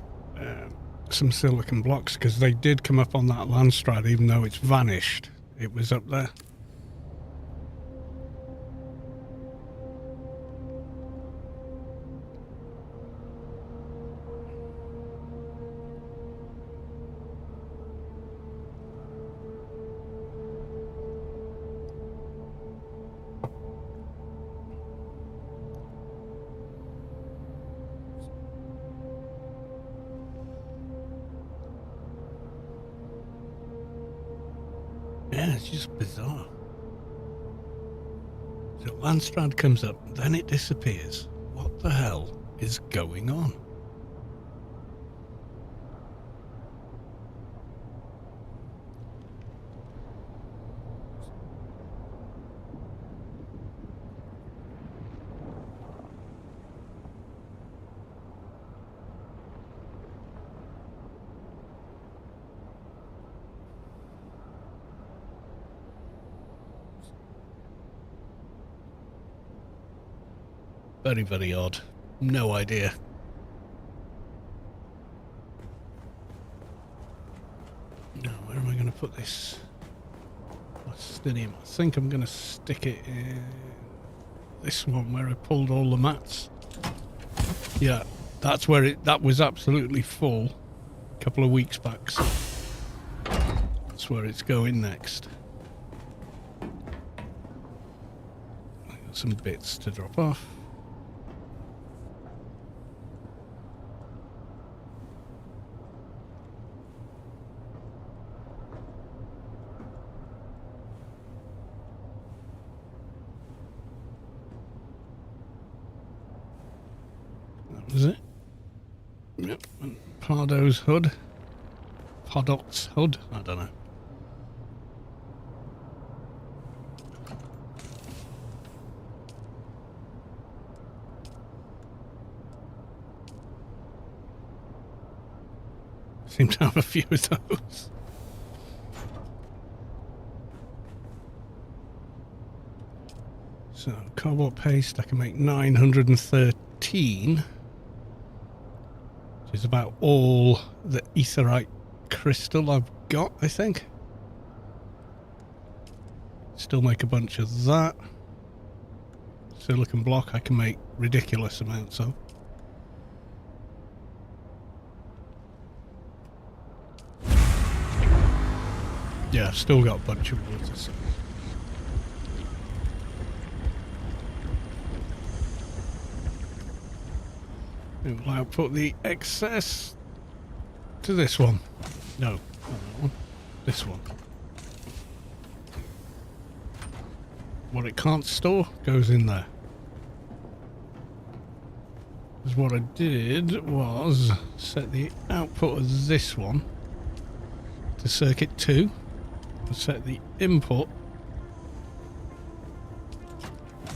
Some silicon blocks, because they did come up on that Landstrad, even though it's vanished. It was up there. Yeah, it's just bizarre. So Landstrad comes up, then it disappears. What the hell is going on? Very, very odd. No idea. Now, where am I going to put this plastidium? I think I'm going to stick it in this one where I pulled all the mats. Yeah, that's where that was absolutely full a couple of weeks back. So that's where it's going next. some bits to drop off. That was it. Yep, and Pardo's hood. Podot's hood? I don't know. Seem to have a few of those. So, cobalt paste, I can make 913. Which is about all the etherite crystal I've got, I think. Still make a bunch of that. Silicon block I can make ridiculous amounts of. Yeah, I've still got a bunch of water. So. It will output the excess to this one. No, not that one. This one. What it can't store goes in there. Because what I did was set the output of this one to circuit 2. And set the input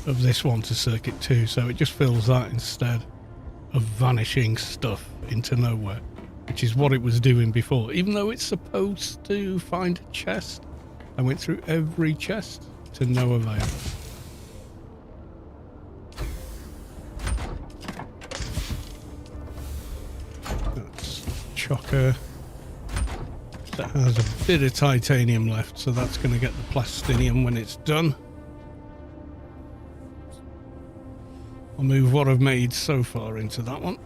of this one to circuit 2, so it just fills that instead of vanishing stuff into nowhere, which is what it was doing before. Even though it's supposed to find a chest, I went through every chest to no avail. That's chocker. That has a bit of titanium left, so that's going to get the plastinium when it's done. I'll move what I've made so far into that one.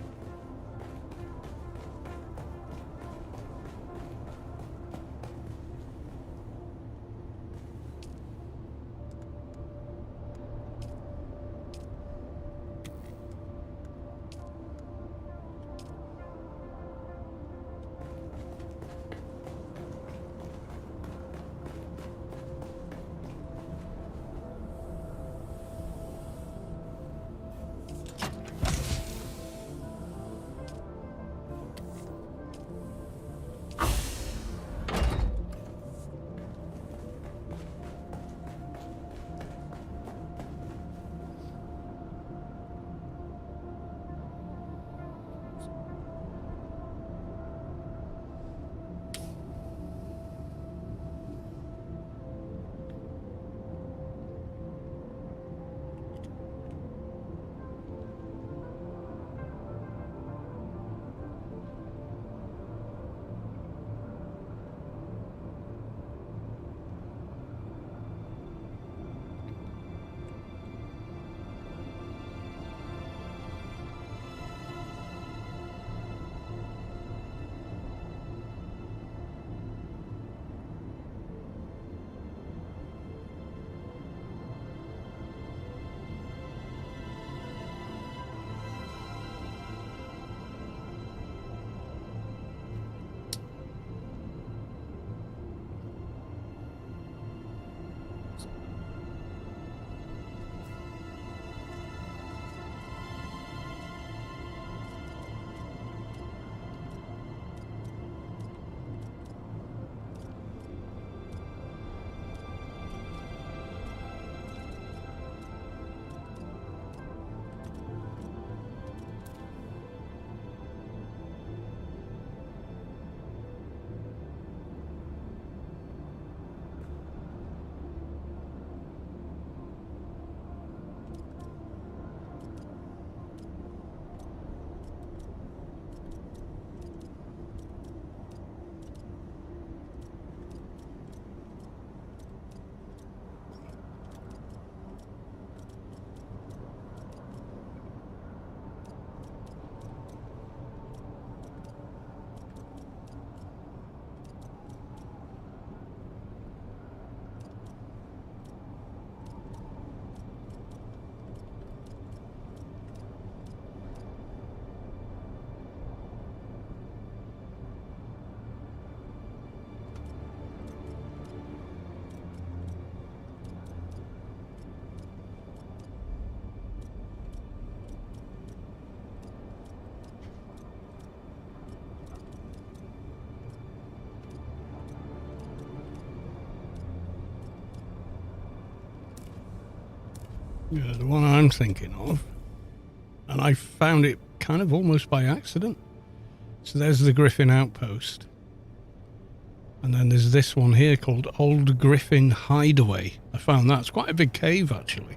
Yeah, the one I'm thinking of. And I found it kind of almost by accident. So there's the Griffin Outpost. And then there's this one here called Old Griffin Hideaway. I found that. It's quite a big cave, actually.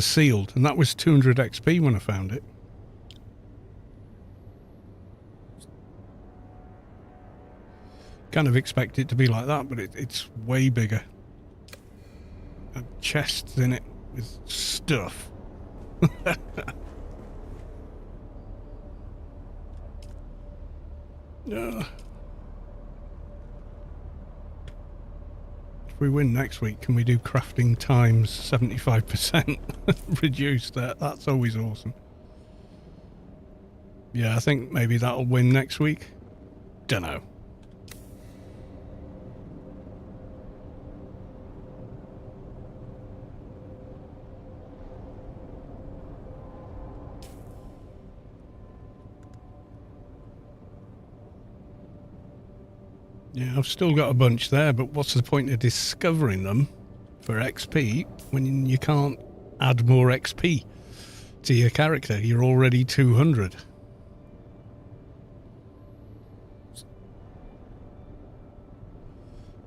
Sealed. And that was 200 XP when I found it. Kind of expect it to be like that, but it's way bigger. And chests in it with stuff. Yeah. If we win next week, can we do crafting times 75%? Reduce that. That's always awesome. Yeah, I think maybe that'll win next week. Dunno. Yeah, I've still got a bunch there, but what's the point of discovering them for XP when you can't add more XP to your character? You're already 200.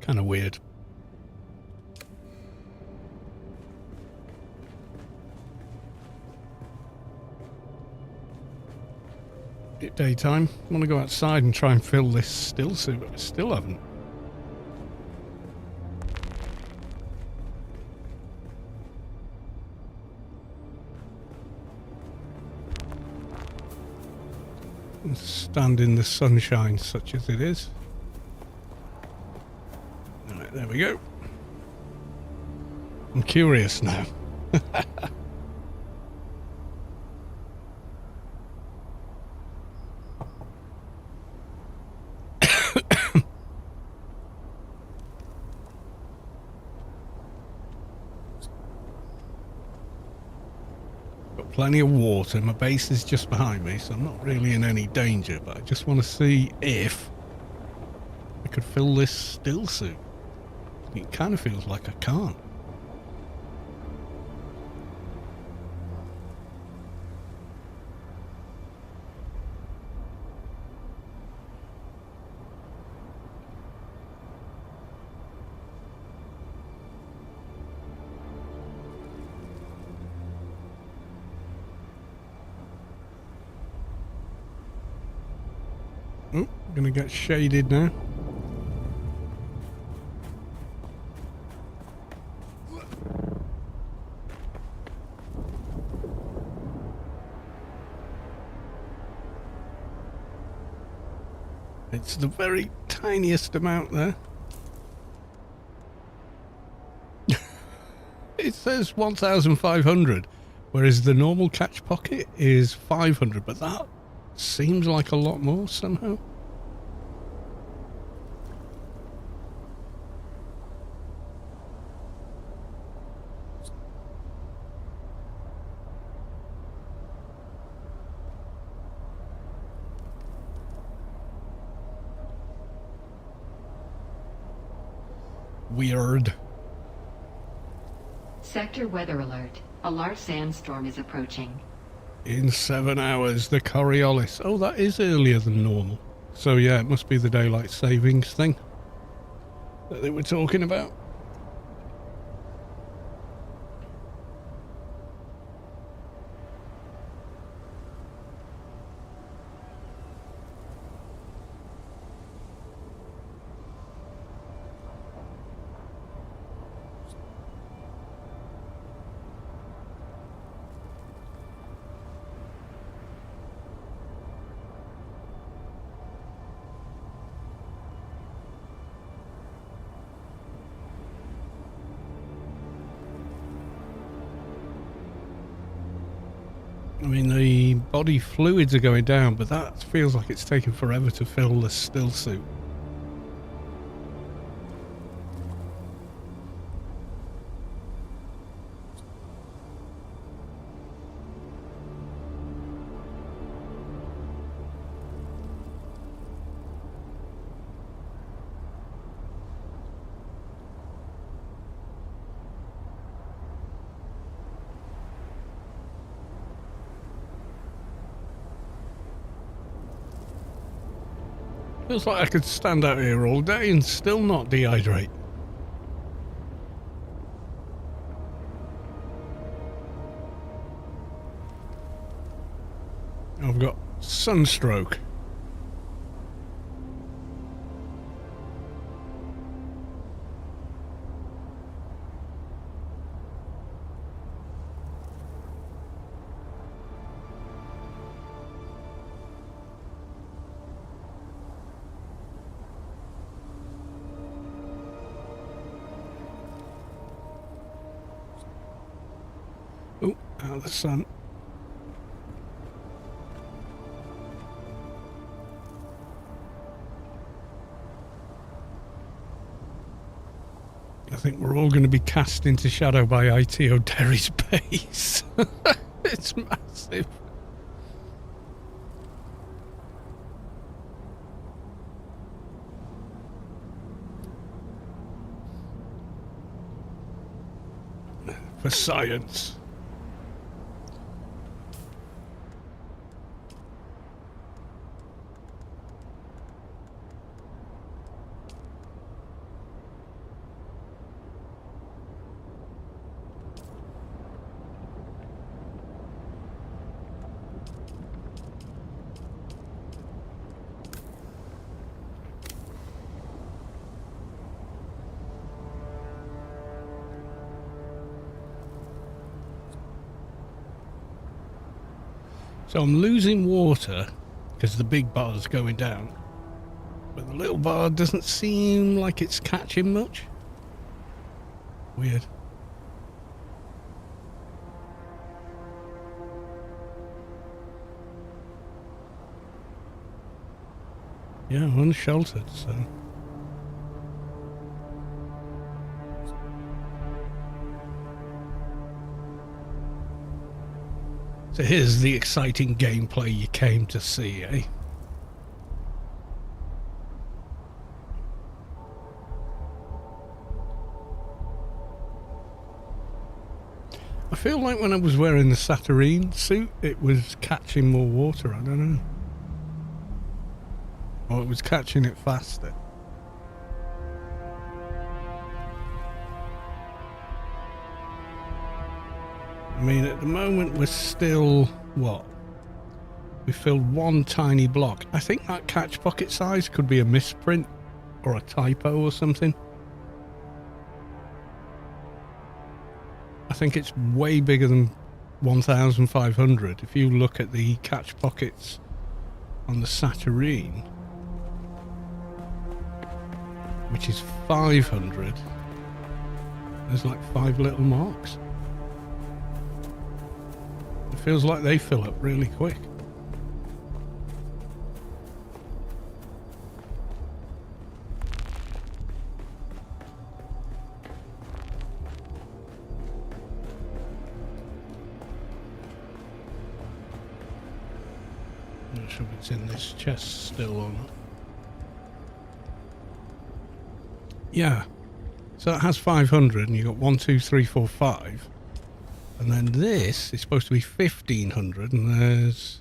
Kind of weird. Daytime. I want to go outside and try and fill this still suit, but I still haven't. And stand in the sunshine, such as it is. Alright, there we go. I'm curious now. Plenty of water. My base is just behind me, so I'm not really in any danger, but I just want to see if I could fill this still suit. It kind of feels like I can't. Oh, gonna get shaded now. It's the very tiniest amount there. It says 1,500, whereas the normal catch pocket is 500, but that seems like a lot more somehow. Weird. Sector weather alert. A large sandstorm is approaching. In 7 hours, the Coriolis. Oh, that is earlier than normal. So yeah, it must be the daylight savings thing that they were talking about. I mean, the body fluids are going down, but that feels like it's taken forever to fill the still suit. Feels like I could stand out here all day and still not dehydrate. I've got sunstroke. Oh, out of the sun. I think we're all going to be cast into shadow by ITO Derry's base. It's massive. For science. So I'm losing water because the big bar's going down, but the little bar doesn't seem like it's catching much. Weird. Yeah, I'm unsheltered, so... So here's the exciting gameplay you came to see, eh? I feel like when I was wearing the Saturnine suit, it was catching more water, I don't know. Or it was catching it faster. I mean, at the moment we're still, what? We filled one tiny block. I think that catch pocket size could be a misprint or a typo or something. I think it's way bigger than 1,500. If you look at the catch pockets on the Saturnine, which is 500, there's like 5 little marks. It feels like they fill up really quick. I'm not sure if it's in this chest still or not. Yeah. So it has 500 and you got 1, 2, 3, 4, 5. And then this is supposed to be 1,500 and there's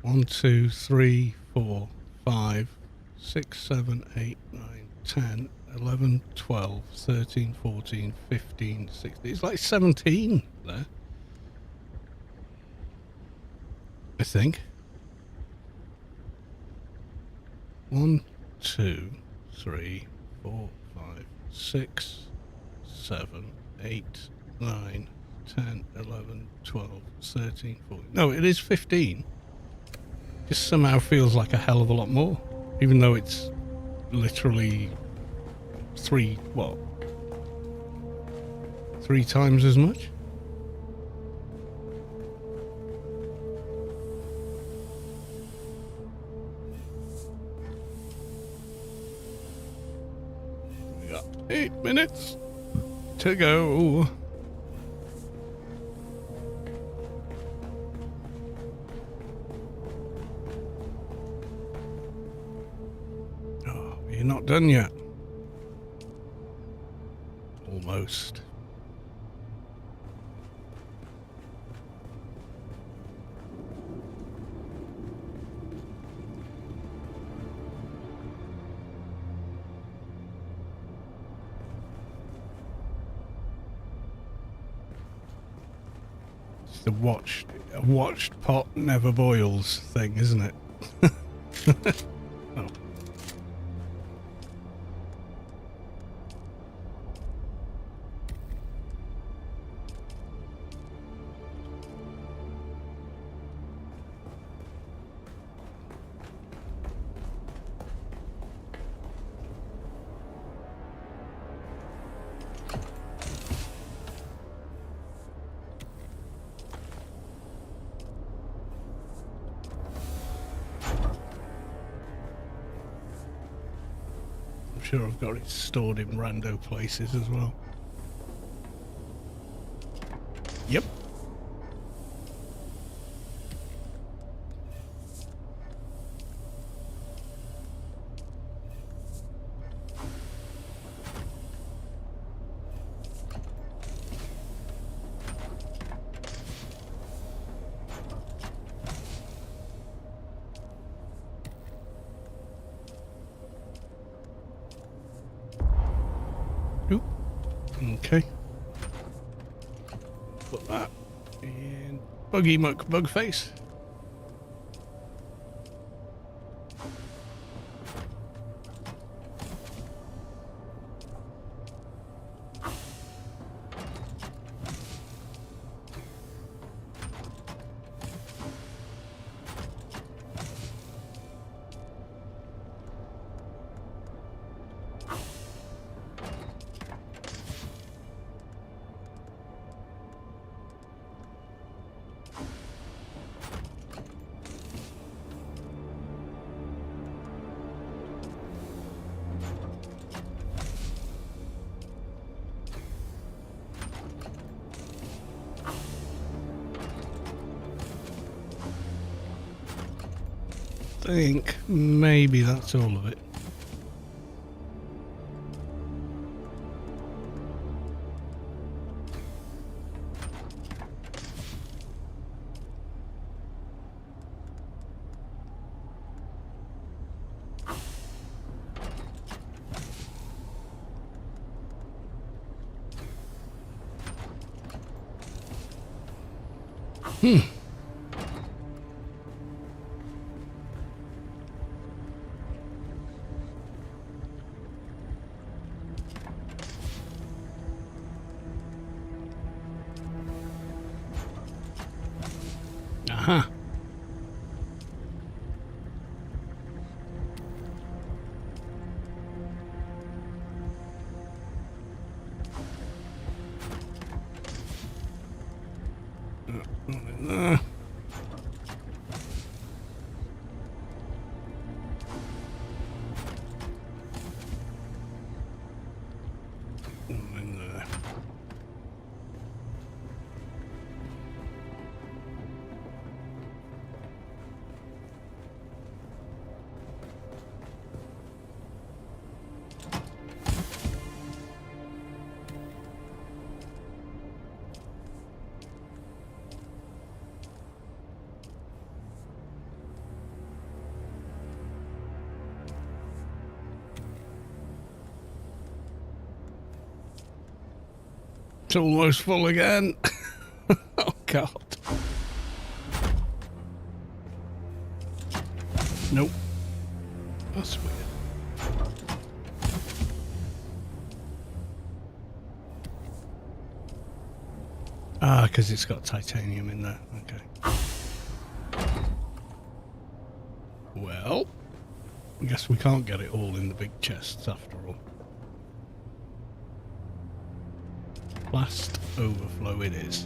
1, 2, 3, 4, 5, 6, 7, 8, 9, 10, 11, 12, 13, 14, 15, 16. It's like 17 there. I think. 1, 2, 3, 4, 5, 6, 7, 8, 9, 10, 11, 12, 13, 14. No, it is 15. Just somehow feels like a hell of a lot more. Even though it's literally 3 times as much? We got 8 minutes to go. Oh, you're not done yet. Almost. the watched pot never boils thing, isn't it? Oh. I'm sure I've got it stored in rando places as well. Yep. Oop. Okay. Put that in Buggy Muck Bug Face. I think maybe that's all of it. Aha. Not in there. Not in there. It's almost full again. Oh God. Nope. That's weird. Ah, because it's got titanium in there. Okay. Well, I guess we can't get it all in the big chests after all. Blast overflow it is.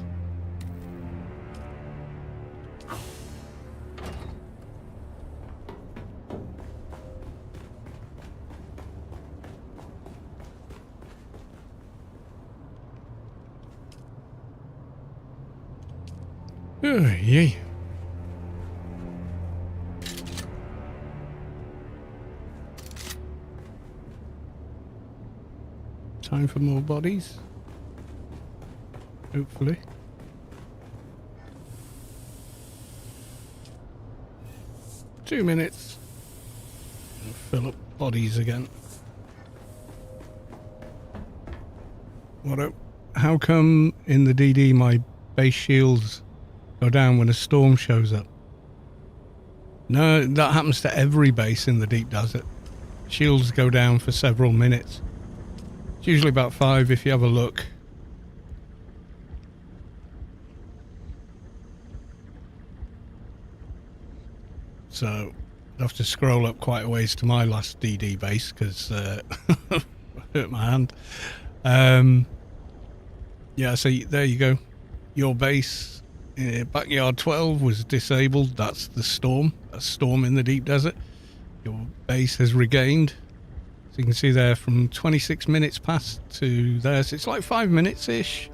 Oh, yay. Time for more bodies. Hopefully. Two minutes. And fill up bodies again. What up? How come in the DD my base shields go down when a storm shows up. No, that happens to every base in the deep desert. Shields go down for several minutes. It's usually about 5 if you have a look. So I'd have to scroll up quite a ways to my last DD base because I hurt my hand. Yeah, so there you go. Your base, Backyard 12, was disabled. That's the storm. A storm in the deep desert. Your base has regained. So you can see there from 26 minutes past to there. So it's like 5 minutes-ish.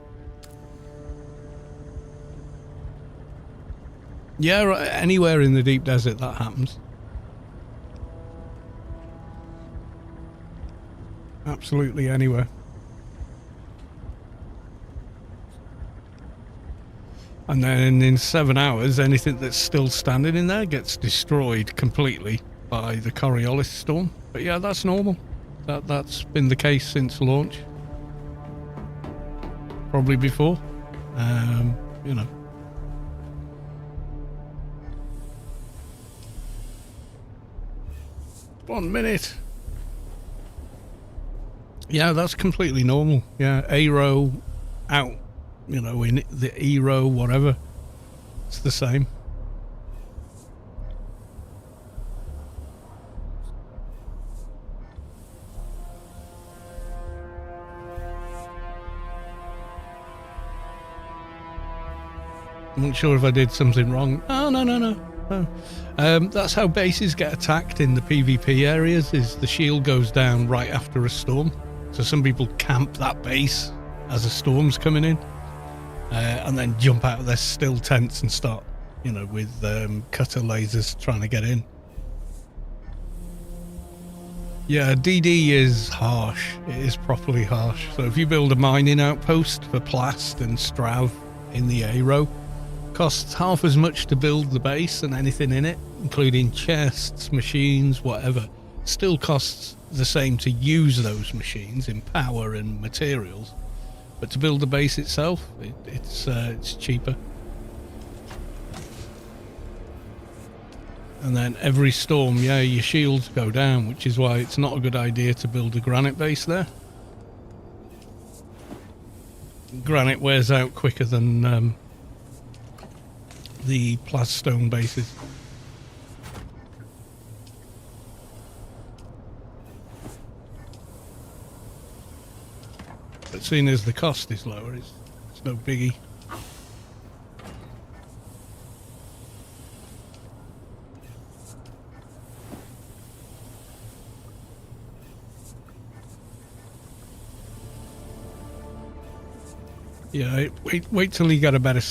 Yeah, right, anywhere in the deep desert that happens. Absolutely anywhere. And then in 7 hours, anything that's still standing in there gets destroyed completely by the Coriolis storm. But yeah, that's normal. That's been the case since launch. Probably before. You know. One minute. Yeah, that's completely normal. Yeah, A-row out. You know, in the E-row, whatever. It's the same. I'm not sure if I did something wrong. Oh, no. That's how bases get attacked in the PvP areas, is the shield goes down right after a storm. So some people camp that base as a storm's coming in. And then jump out of their still tents and start, you know, with cutter lasers trying to get in. Yeah, DD is harsh. It is properly harsh. So if you build a mining outpost for Plast and Strav in the A-row, costs half as much to build the base and anything in it, including chests, machines, whatever. Still costs the same to use those machines in power and materials. But to build the base itself, it's cheaper. And then every storm, yeah, your shields go down, which is why it's not a good idea to build a granite base there. Granite wears out quicker than the plaststone bases. But seeing as the cost is lower, it's no biggie. Yeah, wait till you get a better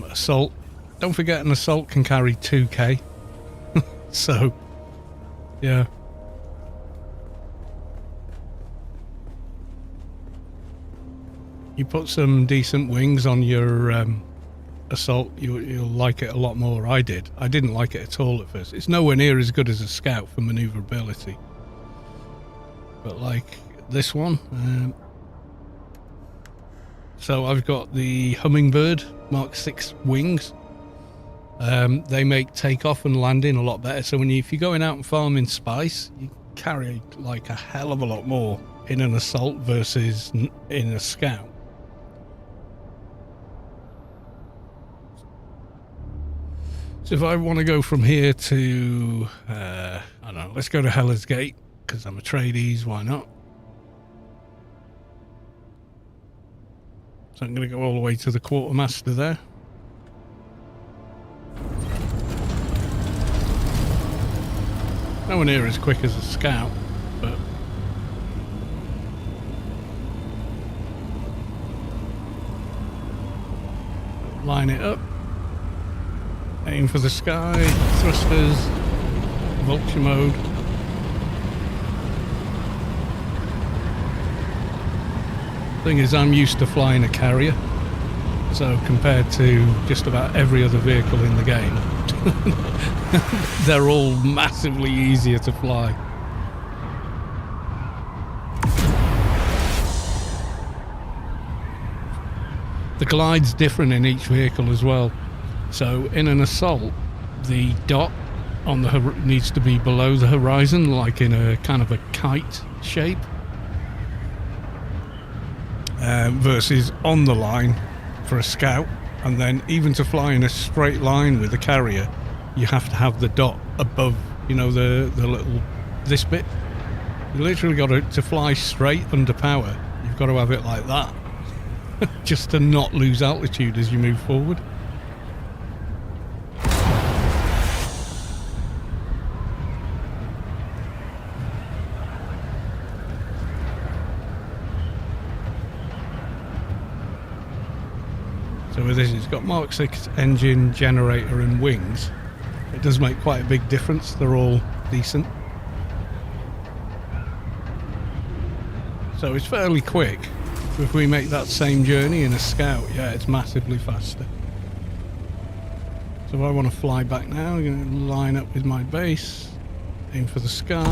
assault. Don't forget an assault can carry 2k. So, yeah. You put some decent wings on your assault, you'll like it a lot more. I did. I didn't like it at all at first. It's nowhere near as good as a scout for maneuverability. But like this one. So I've got the Hummingbird Mark 6 wings. They make takeoff and landing a lot better. So if you're going out and farming spice, you carry like a hell of a lot more in an assault versus in a scout. So if I want to go from here to, I don't know, let's go to Heller's Gate, because I'm a tradies, why not? So I'm going to go all the way to the quartermaster there. Nowhere near as quick as a scout, but line it up. Aim for the sky, thrusters, vulture mode. Thing is, I'm used to flying a carrier, so compared to just about every other vehicle in the game, they're all massively easier to fly. The glide's different in each vehicle as well. So in an assault, the dot on the needs to be below the horizon, like in a kind of a kite shape, versus on the line for a scout. And then even to fly in a straight line with a carrier, you have to have the dot above, you know, the little, this bit. You literally got to fly straight under power. You've got to have it like that, just to not lose altitude as you move forward. So with this, it's got Mark 6 engine, generator and wings. It does make quite a big difference. They're all decent. So it's fairly quick. If we make that same journey in a Scout, yeah, it's massively faster. So if I want to fly back now, I'm going to line up with my base, aim for the sky.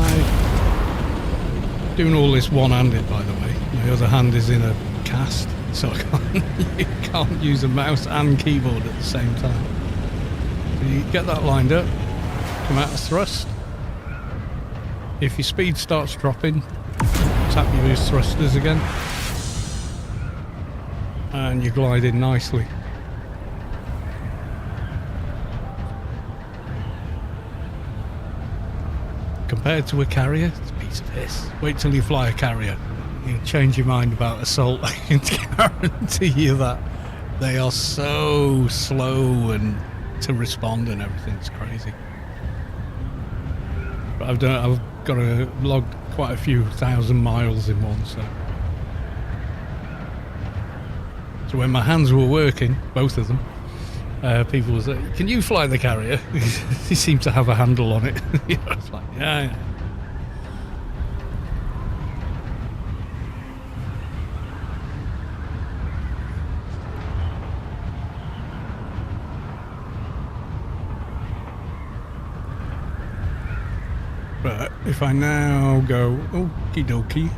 Doing all this one-handed, by the way. My other hand is in a cast, so you can't use a mouse and keyboard at the same time. So you get that lined up, come out of thrust. If your speed starts dropping, tap your thrusters again, and you glide in nicely. Compared to a carrier, it's a piece of piss. Wait till you fly a carrier. You change your mind about assault. I can guarantee you that. They are so slow and to respond and everything's crazy. But I've got logged quite a few thousand miles in one, so when my hands were working, both of them, people was like, "Can you fly the carrier?" He seemed to have a handle on it. You know, it's like, yeah. But if I now go okie dokie,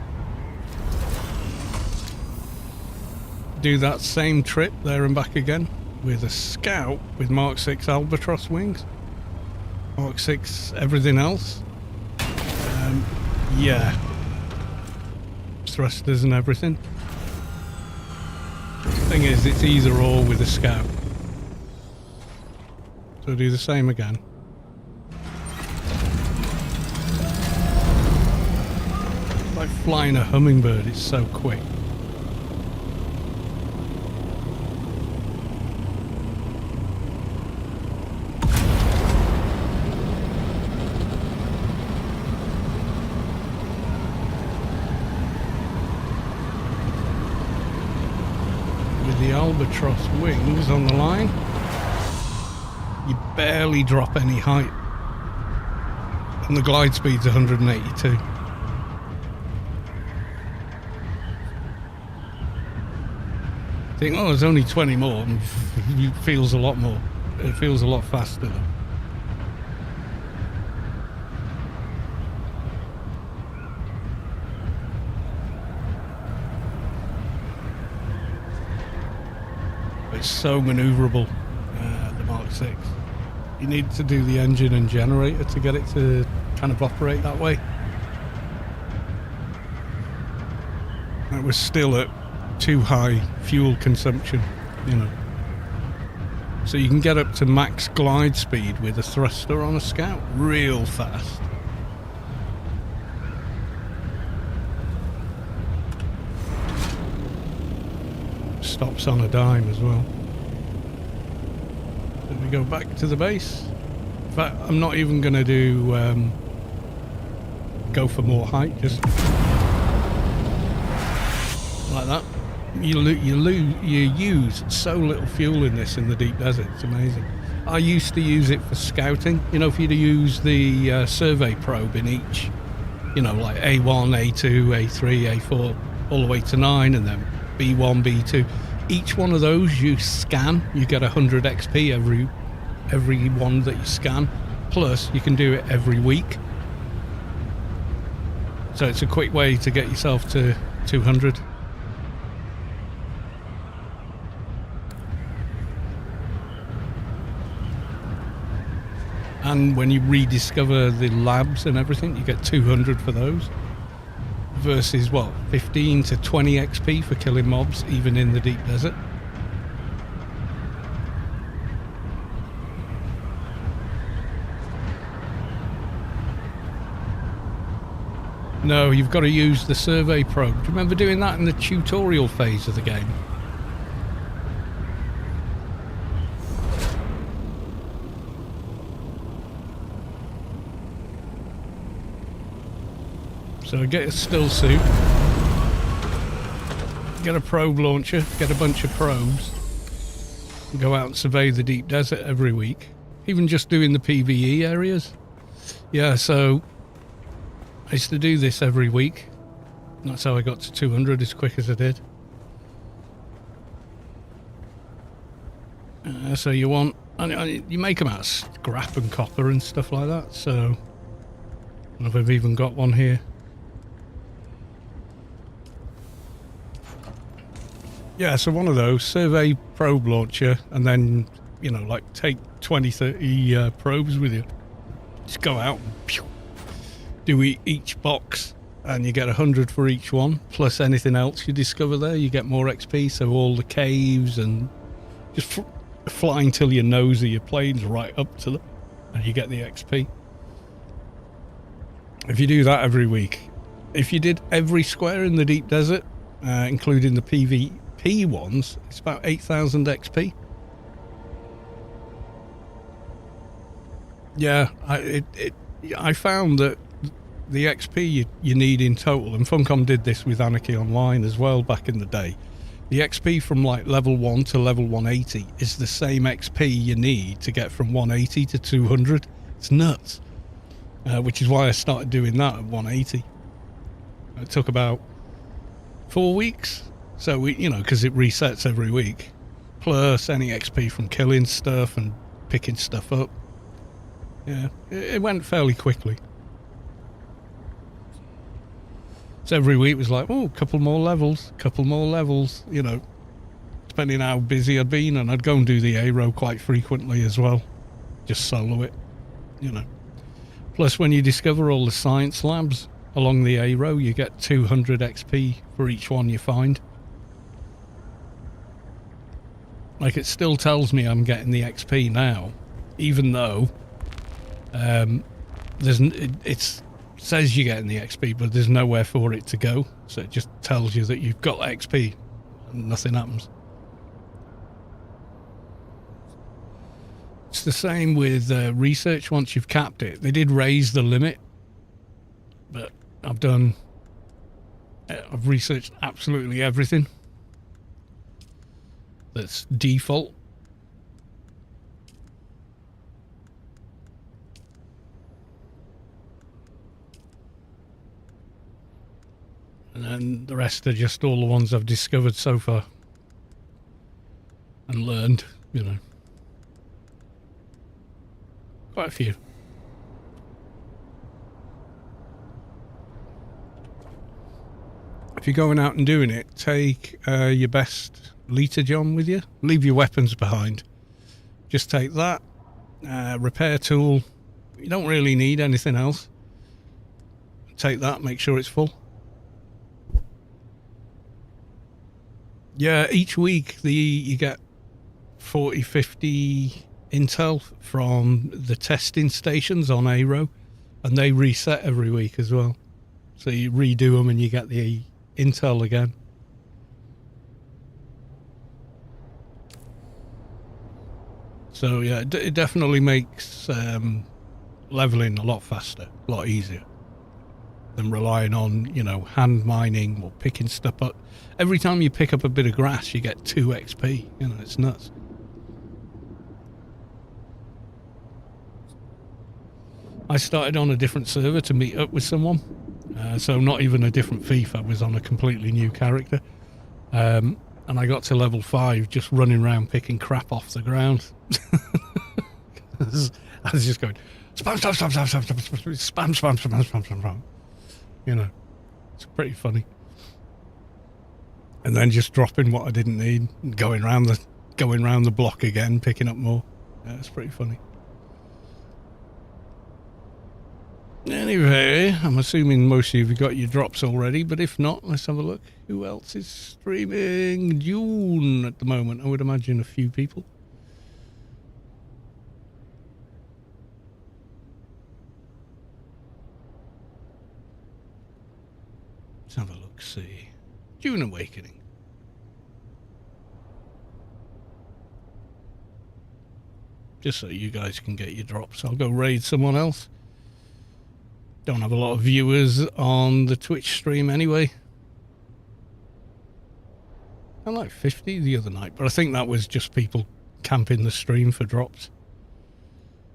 do that same trip there and back again with a Scout with Mark 6 Albatross wings, Mark 6 everything else, yeah, thrusters and everything. The thing is, it's either or with a Scout. So do the same again. Like flying a hummingbird, it's so quick. With the Albatross wings on the line, you barely drop any height, and the glide speed's 182. Think, oh, there's only 20 more, and it feels a lot more. It feels a lot faster though. It's so maneuverable, the Mark 6. You need to do the engine and generator to get it to kind of operate that way. That was still at too high fuel consumption, you know. So you can get up to max glide speed with a thruster on a Scout real fast. Stops on a dime as well. Then we go back to the base. In fact, I'm not even going to do go for more height, just like that. You use so little fuel in this in the deep desert. It's amazing. I used to use it for scouting. You know, if you'd use the survey probe in each, you know, like A1, A2, A3, A4, all the way to 9, and then B1, B2. Each one of those you scan, you get 100 XP every one that you scan. Plus, you can do it every week. So it's a quick way to get yourself to 200. And when you rediscover the labs and everything, you get 200 for those. Versus, what, 15 to 20 XP for killing mobs, even in the deep desert. No, you've got to use the survey probe. Do you remember doing that in the tutorial phase of the game? So get a still suit, get a probe launcher, get a bunch of probes, and go out and survey the deep desert every week. Even just doing the PvE areas. Yeah, so I used to do this every week. That's how I got to 200 as quick as I did. So you want, and you make them out of scrap and copper and stuff like that. So I've even got one here. Yeah, so one of those, survey probe launcher, and then, you know, like take 20, 30 probes with you. Just go out and pew, do each box, and you get 100 for each one, plus anything else you discover there, you get more XP, so all the caves, and just fly until your nose of your plane's right up to them, and you get the XP. If you do that every week, if you did every square in the deep desert, including the PvP ones, it's about 8,000 XP. Yeah, I found that the XP you need in total, and Funcom did this with Anarchy Online as well back in the day, the XP from like level 1 to level 180 is the same XP you need to get from 180 to 200. It's nuts. Which is why I started doing that at 180. It took about 4 weeks. So, you know, because it resets every week. Plus any XP from killing stuff and picking stuff up. Yeah, it went fairly quickly. So every week was like, oh, couple more levels, you know, depending how busy I'd been. And I'd go and do the A-row quite frequently as well. Just solo it, you know. Plus, when you discover all the science labs along the A-row, you get 200 XP for each one you find. Like, it still tells me I'm getting the XP now, even though it says you're getting the XP, but there's nowhere for it to go. So it just tells you that you've got XP and nothing happens. It's the same with research. Once you've capped it, they did raise the limit, but I've researched absolutely everything that's default. And then the rest are just all the ones I've discovered so far and learned, you know. Quite a few. If you're going out and doing it, take your best Lita John with you. Leave your weapons behind. Just take that. Repair tool. You don't really need anything else. Take that, make sure it's full. Yeah, each week you get 40, 50 intel from the testing stations on A-row, and they reset every week as well. So you redo them and you get the intel again. So yeah, it definitely makes leveling a lot faster, a lot easier than relying on, you know, hand mining or picking stuff up. Every time you pick up a bit of grass, you get 2 XP. You know, it's nuts. I started on a different server to meet up with someone. So not even a different thief. I was on a completely new character. And I got to level 5 just running around picking crap off the ground. I was just going, spam. You know, it's pretty funny. And then just dropping what I didn't need and going round the block again, picking up more. Yeah, it's pretty funny. Anyway, I'm assuming most of you have got your drops already, but if not, let's have a look. Who else is streaming DUNE at the moment? I would imagine a few people. Let's have a look, see. DUNE Awakening. Just so you guys can get your drops. I'll go raid someone else. Don't have a lot of viewers on the Twitch stream anyway. I like 50 the other night, but I think that was just people camping the stream for drops.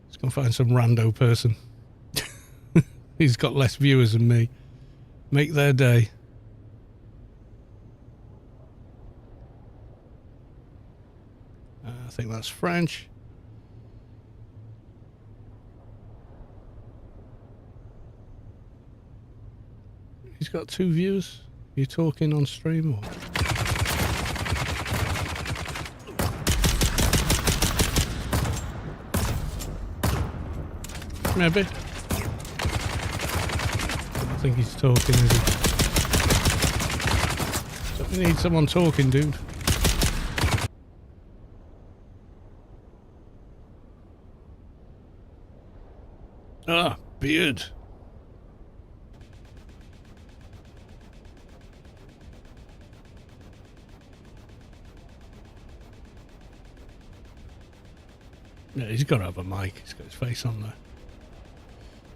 Let's go find some rando person. He's got less viewers than me. Make their day. I think that's French. He's got 2 views. You talking on stream or? Maybe. I don't think he's talking, is he? So we need someone talking, dude. Ah, beard. Yeah, he's got to have a mic. He's got his face on there.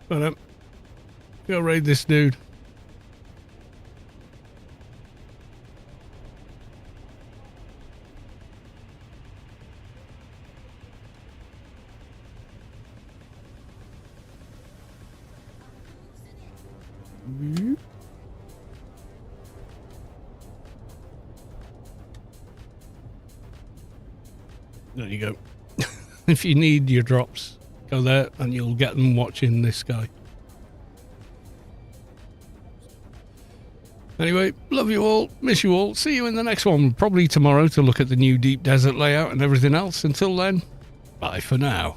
But go raid this dude. There you go. If you need your drops, go there and you'll get them watching this guy. Anyway, love you all, miss you all. See you in the next one, probably tomorrow, to look at the new Deep Desert layout and everything else. Until then, bye for now.